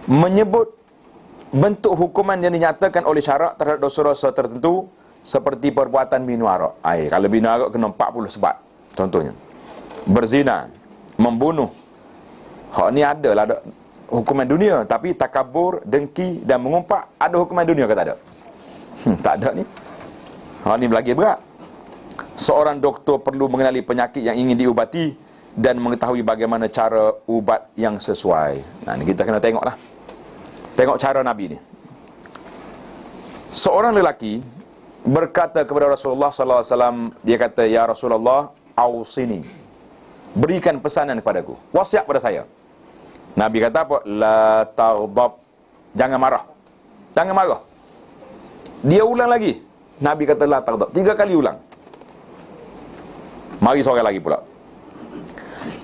menyebut bentuk hukuman yang dinyatakan oleh syarak terhadap dosa-dosa tertentu, seperti perbuatan minum arak. Kalau minum arak kena 40 sebab. Contohnya berzina, membunuh. Hak ni adalah ada hukuman dunia, tapi takabur, dengki dan mengumpat ada hukuman dunia ke tak ada? Tak ada ni. Hak ni lagi berat. Seorang doktor perlu mengenali penyakit yang ingin diubati dan mengetahui bagaimana cara ubat yang sesuai. Ni kita kena tengoklah. Tengok cara Nabi ni. Seorang lelaki berkata kepada Rasulullah sallallahu alaihi wasallam, dia kata, ya Rasulullah, ausini, berikan pesanan kepadaku, wasiat pada saya. Nabi kata apa? La taghdab, jangan marah. Jangan marah. Dia ulang lagi. Nabi kata la taghdab, 3 kali ulang. Mari seorang lagi pula.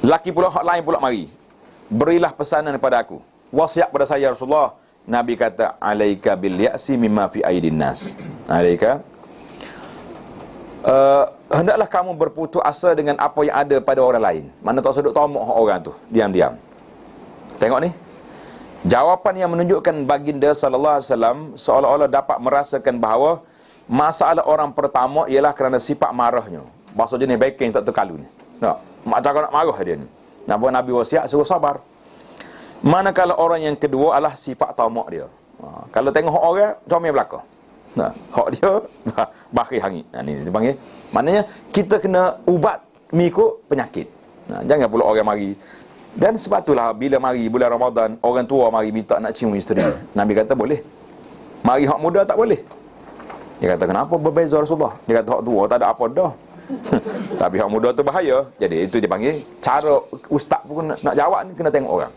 Laki pula, hak lain pula mari. Berilah pesanan kepada aku, wasiat pada saya Rasulullah. Nabi kata, alaika bil ya'si mimma fi aidin nas. Alaika, hendaklah kamu berputus asa dengan apa yang ada pada orang lain. Mana tak sedut tomok orang tu, diam-diam. Tengok ni, Jawapan yang menunjukkan baginda sallallahu alaihi wasallam seolah-olah dapat merasakan bahawa masalah orang pertama ialah kerana sifat marahnya. Bahasa jenis backing tak terkalu ni. Tak, mak cakap nak marah dia ni. Nak buat Nabi wasiat suruh sabar. Manakala orang yang kedua adalah sifat tamak dia. Kalau tengok hak orang, comel belakang. Nah, hak dia bakhi hangit. Ni dipanggil. Maknanya kita kena ubat mengikut penyakit. Jangan pula orang mari. Dan sebab itulah bila mari bulan Ramadan, orang tua mari minta nak cium isteri. Nabi kata boleh. Mari hak muda tak boleh. Dia kata kenapa berbeza Rasulullah? Dia kata hak tua tak ada apa dah. Tapi hak muda tu bahaya. Jadi itu dia panggil cara ustaz pun nak jawab ni kena tengok orang.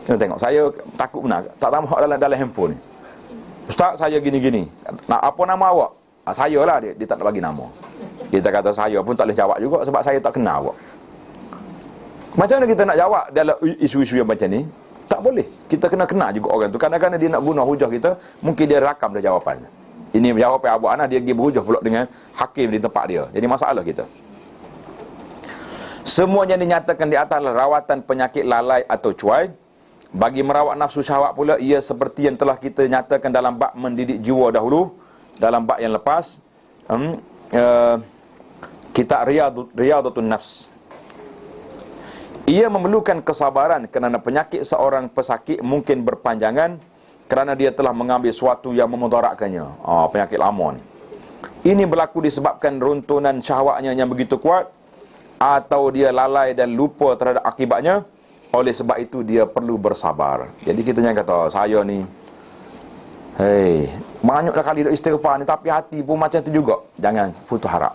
Kena tengok. Saya takut benar. Tak tahu hak dalam handphone ni. Ustaz saya gini-gini. Nak apa nama awak? Saya lah dia tak nak bagi nama. Kita kata saya pun tak boleh jawab juga sebab saya tak kenal awak. Macam mana kita nak jawab dalam isu-isu yang macam ni? Tak boleh. Kita kena kenal juga orang tu. Kadang-kadang dia nak guna hujah kita, mungkin dia rakam dah jawapannya. Ini jawapan Abu Anas, dia pergi berhujah pula dengan hakim di tempat dia. Jadi masalah kita. Semua yang dinyatakan di atas adalah rawatan penyakit lalai atau cuai. Bagi merawat nafsu syahwat pula, ia seperti yang telah kita nyatakan dalam bab mendidik jiwa dahulu. Dalam bab yang lepas, kitab Riyadatun Nafs. Ia memerlukan kesabaran kerana penyakit seorang pesakit mungkin berpanjangan kerana dia telah mengambil sesuatu yang memudaratkannya. Penyakit lama ni. Ini berlaku disebabkan runtunan syahwatnya yang begitu kuat atau dia lalai dan lupa terhadap akibatnya. Oleh sebab itu dia perlu bersabar. Jadi kita jangan kata saya ni banyaklah kali dah istighfar ni tapi hati pun macam tu juga. Jangan putus harap.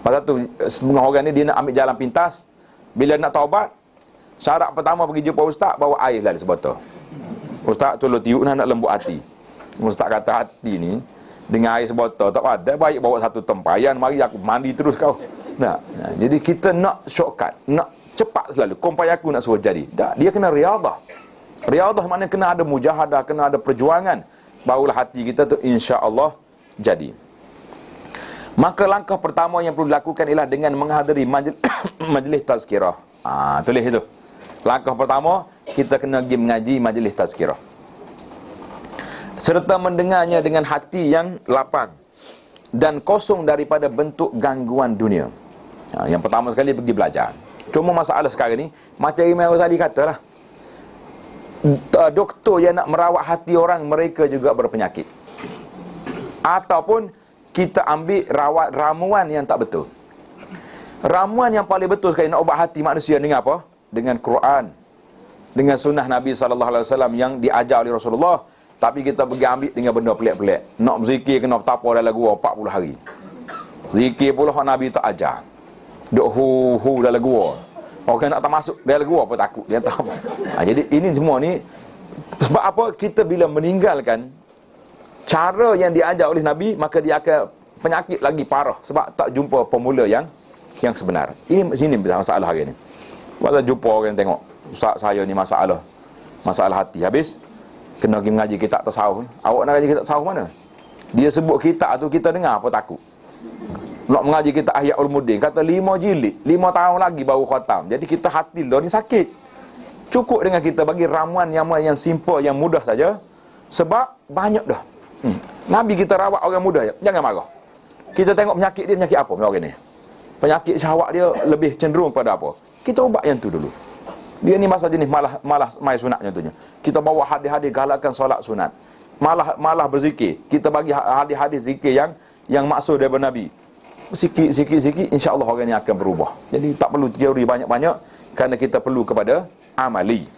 Pasal tu setengah orang ni dia nak ambil jalan pintas. Bila nak taubat, syarat pertama pergi jumpa ustaz, bawa air lah sebotol. Ustaz tolong tiup nak lembut hati. Ustaz kata hati ni dengan air sebotol tak ada, baik bawa satu tempayan, mari aku mandi terus kau. Jadi kita nak shortcut, nak cepat selalu. Kompai aku nak suruh jadi. Tak, dia kena riadah. Riadah maknanya kena ada mujahadah, kena ada perjuangan. Barulah hati kita tu insya-Allah jadi. Maka langkah pertama yang perlu dilakukan ialah dengan menghadiri majlis tazkirah. Tulis itu. Langkah pertama, kita kena pergi mengaji majlis tazkirah. Serta mendengarnya dengan hati yang lapang dan kosong daripada bentuk gangguan dunia. Yang pertama sekali pergi belajar. Cuma masalah sekarang ni, macam Imam Ghazali katalah, doktor yang nak merawat hati orang, mereka juga berpenyakit. Ataupun kita ambil rawat ramuan yang tak betul. Ramuan yang paling betul sekali nak ubat hati manusia dengan apa? Dengan Quran, dengan sunnah Nabi SAW yang diajar oleh Rasulullah. Tapi kita pergi ambil dengan benda pelik-pelik. Nak berzikir kena bertapa dalam gua 40 hari. Zikir pula Nabi tak ajar. Duk hu dalam gua. Orang nak tak masuk dalam gua apa takut dia tak. Jadi ini semua ni sebab apa? Kita bila meninggalkan cara yang diajar oleh Nabi, maka dia akan penyakit lagi parah sebab tak jumpa pemula yang sebenar. Ini masalah hari ni. Waktu jumpa orang tengok, ustaz saya ni masalah hati. Habis kena pergi mengaji kitab tasawuf. Awak nak mengaji kitab tasawuf mana? Dia sebut kitab tu kita dengar apa takut. Nak mengaji kitab Ihya Ulumuddin, kata 5 jilid, 5 tahun lagi baru khatam. Jadi kita hati dah ni sakit. Cukup dengan kita bagi ramuan yang simple, yang mudah saja. Sebab banyak dah. Nabi kita rawat orang muda, jangan marah. Kita tengok penyakit dia, penyakit apa orang ni? Penyakit syahwat dia lebih cenderung pada apa? Kita ubat yang tu dulu. Dia ni masa jenis malah mai sunat contohnya. Kita bawa hadis-hadis galakkan solat sunat. Malah berzikir. Kita bagi hadis-hadis zikir yang maksud daripada Nabi. Sikit-sikit insya-Allah orang ni akan berubah. Jadi tak perlu teori banyak-banyak kerana kita perlu kepada amali.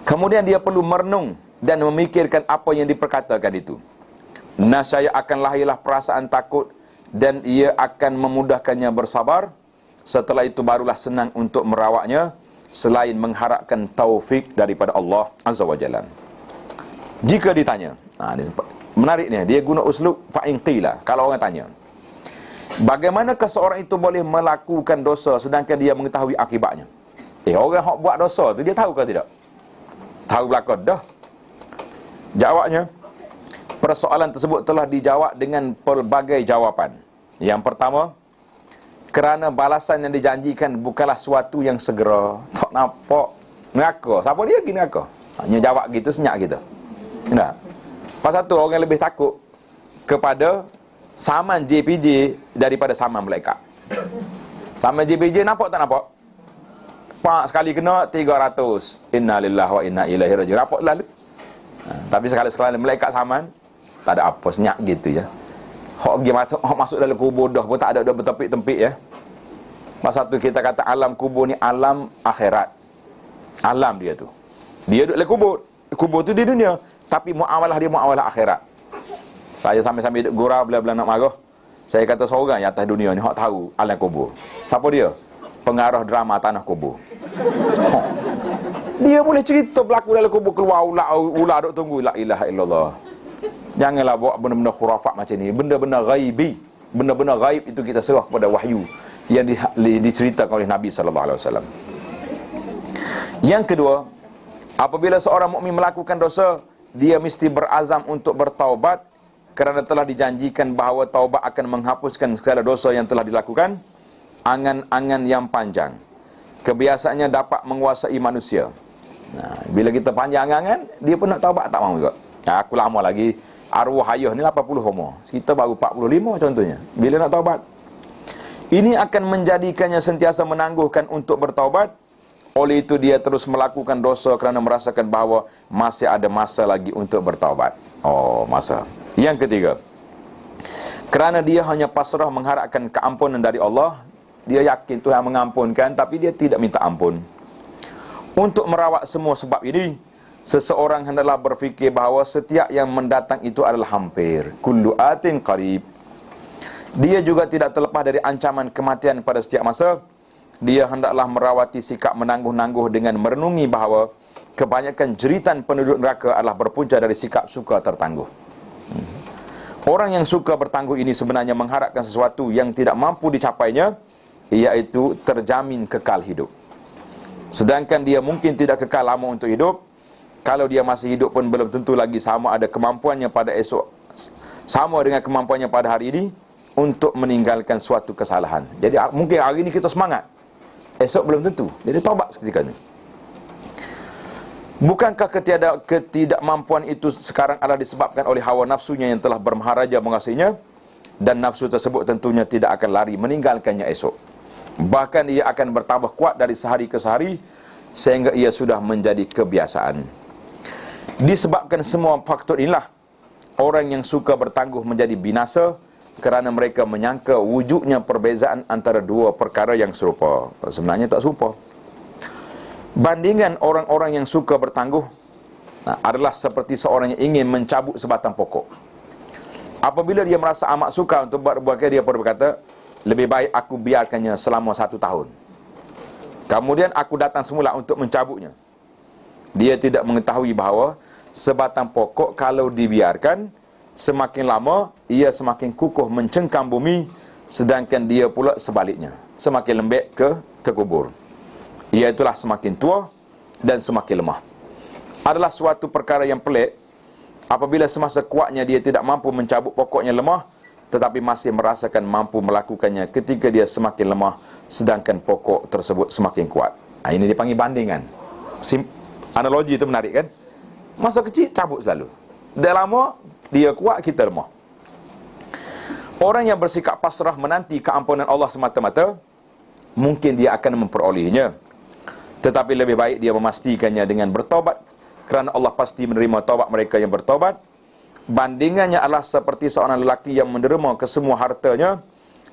Kemudian dia perlu merenung dan memikirkan apa yang diperkatakan itu. Nasaya akan lahirlah perasaan takut dan ia akan memudahkannya bersabar. Setelah itu barulah senang untuk merawatnya selain mengharapkan taufik daripada Allah Azza wa Jalla. Jika ditanya, menarik ni, dia guna uslub fa'in qila. Kalau orang tanya, bagaimanakah seorang itu boleh melakukan dosa sedangkan dia mengetahui akibatnya? Orang yang buat dosa tu dia tahu ke tidak? Tahu belakang dah. Jawabnya, persoalan tersebut telah dijawab dengan pelbagai jawapan. Yang pertama, kerana balasan yang dijanjikan bukanlah suatu yang segera. Tak nampak. neraka. Siapa dia pergi neraka? Hanya jawab gitu senyap gitu. Nah, pasal tu orang lebih takut kepada saman JPJ daripada saman malaikat. Saman JPJ nampak tak nampak? Pak sekali kena 300. Innalillahi wa inna ilaihi raji'un. Nampak lalu. Tapi sekali-sekala malaikat saman tak ada apa, senyap gitu ya. Hok pergi masuk dalam kubur dah pun tak ada bertempik-tempik ya. Masa tu kita kata alam kubur ni alam akhirat. Alam dia tu. Dia duduk dalam kubur. Kubur tu di dunia, tapi muamalah dia muamalah akhirat. Saya sambil-sambil duduk gurau bila-bila nak marah. Saya kata seorang yang atas dunia ni hok tahu alam kubur. Siapa dia? Pengarah drama Tanah Kubur. Dia boleh cerita berlaku dalam kubur, keluar ular duk tunggu. La ilaha illallah. Janganlah buat benda-benda khurafat macam ni. Benda-benda ghaibi. Benda-benda ghaib itu kita serah kepada wahyu yang diceritakan oleh Nabi SAW. Yang kedua, apabila seorang mukmin melakukan dosa, dia mesti berazam untuk bertaubat kerana telah dijanjikan bahawa taubat akan menghapuskan segala dosa yang telah dilakukan. Angan-angan yang panjang kebiasaannya dapat menguasai manusia. Nah, bila kita panjang angan, dia pun nak taubat tak mahu juga. Aku lama lagi, arwah ayah ni 80 umur, kita baru 45 contohnya. Bila nak taubat? Ini akan menjadikannya sentiasa menangguhkan untuk bertaubat. Oleh itu dia terus melakukan dosa kerana merasakan bahawa masih ada masa lagi untuk bertaubat. Oh, masa. Yang ketiga, kerana dia hanya pasrah mengharapkan keampunan dari Allah. Dia yakin Tuhan mengampunkan, tapi dia tidak minta ampun. Untuk merawat semua sebab ini, seseorang hendaklah berfikir bahawa setiap yang mendatang itu adalah hampir. Kullu atin qarib. Dia juga tidak terlepas dari ancaman kematian pada setiap masa. Dia hendaklah merawati sikap menangguh-nangguh dengan merenungi bahawa kebanyakan jeritan penduduk neraka adalah berpunca dari sikap suka tertangguh. Orang yang suka bertangguh ini sebenarnya mengharapkan sesuatu yang tidak mampu dicapainya, iaitu terjamin kekal hidup. Sedangkan dia mungkin tidak kekal lama untuk hidup. Kalau dia masih hidup pun belum tentu lagi sama ada kemampuannya pada esok, sama dengan kemampuannya pada hari ini untuk meninggalkan suatu kesalahan. Jadi mungkin hari ini kita semangat, esok belum tentu. Jadi taubat seketika ini. Bukankah ketidakmampuan itu sekarang adalah disebabkan oleh hawa nafsunya yang telah bermaharaja menguasainya, dan nafsu tersebut tentunya tidak akan lari meninggalkannya esok. Bahkan ia akan bertambah kuat dari sehari ke sehari sehingga ia sudah menjadi kebiasaan. Disebabkan semua faktor inilah orang yang suka bertangguh menjadi binasa kerana mereka menyangka wujudnya perbezaan antara dua perkara yang serupa. Sebenarnya tak serupa. Bandingan orang-orang yang suka bertangguh adalah seperti seorang yang ingin mencabut sebatang pokok. Apabila dia merasa amat suka untuk berbuat, dia pun berkata, lebih baik aku biarkannya selama 1 tahun. Kemudian aku datang semula untuk mencabutnya. Dia tidak mengetahui bahawa sebatang pokok kalau dibiarkan, semakin lama ia semakin kukuh mencengkam bumi, sedangkan dia pula sebaliknya, semakin lembek ke kubur. Iaitulah semakin tua dan semakin lemah. Adalah suatu perkara yang pelik apabila semasa kuatnya dia tidak mampu mencabut pokoknya lemah, tetapi masih merasakan mampu melakukannya ketika dia semakin lemah, sedangkan pokok tersebut semakin kuat. Ini dipanggil bandingan. Analogi itu menarik kan? Masa kecil cabut selalu, dah lama dia kuat, kita lemah. Orang yang bersikap pasrah menanti keampunan Allah semata-mata, mungkin dia akan memperolehnya, tetapi lebih baik dia memastikannya dengan bertaubat, kerana Allah pasti menerima taubat mereka yang bertaubat. Bandingannya adalah seperti seorang lelaki yang menderma kesemua hartanya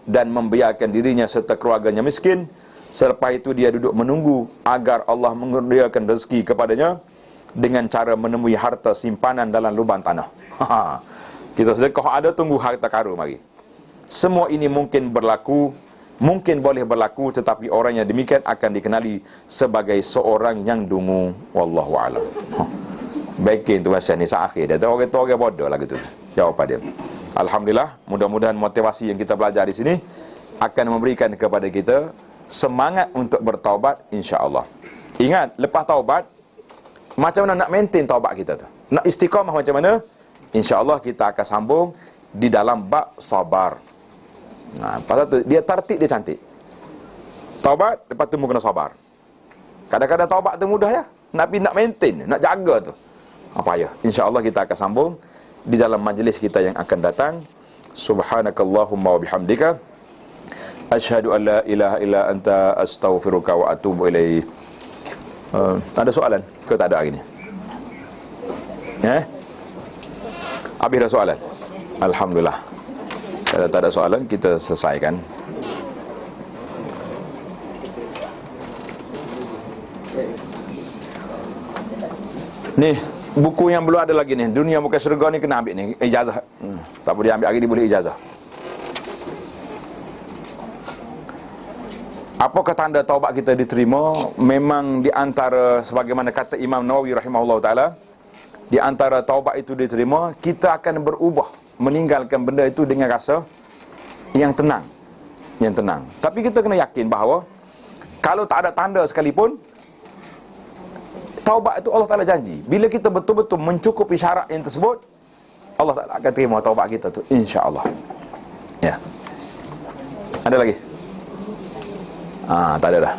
dan membiarkan dirinya serta keluarganya miskin. Selepas itu dia duduk menunggu agar Allah mengurniakan rezeki kepadanya dengan cara menemui harta simpanan dalam lubang tanah. Kita sedekah ada, tunggu harta karun mari. Semua ini mungkin boleh berlaku, tetapi orang yang demikian akan dikenali sebagai seorang yang dungu. Wallahu a'lam. Baikin tu bahasa ni akhir dia. Orang tu orang bodoh lah gitu. Jawapan dia. Alhamdulillah, mudah-mudahan motivasi yang kita belajar di sini akan memberikan kepada kita semangat untuk bertaubat, insya-Allah. Ingat, lepas taubat macam mana nak maintain taubat kita tu? Nak istiqamah macam mana? Insya-Allah kita akan sambung di dalam bab sabar. Pasal tu dia tertib, dia cantik. Taubat, lepas tu kena sabar. Kadang-kadang taubat tu mudah ya. Nak maintain, nak jaga tu. Apa ya? Insya-Allah kita akan sambung di dalam majlis kita yang akan datang. Subhanakallahumma wa bihamdika asyhadu an la ilaha illa anta astaghfiruka wa atubu ilaik. Ada soalan? Ke tak ada hari ni? Habis dah soalan? Alhamdulillah. Kalau tak ada soalan, kita selesaikan. Ni, buku yang belum ada lagi ni. Dunia Bukan Syurga ni kena ambil ni. Ijazah. Siapa dia ambil hari ni boleh ijazah. Apakah tanda taubat kita diterima? Memang di antara, sebagaimana kata Imam Nawawi rahimahullah ta'ala, di antara taubat itu diterima, kita akan berubah, meninggalkan benda itu dengan rasa yang tenang. Yang tenang. Tapi kita kena yakin bahawa kalau tak ada tanda sekalipun, taubat itu Allah Ta'ala janji. Bila kita betul-betul mencukupi syarat yang tersebut, Allah Ta'ala akan terima taubat kita tu, insya-Allah. Ya. Ada lagi? Tak ada dah.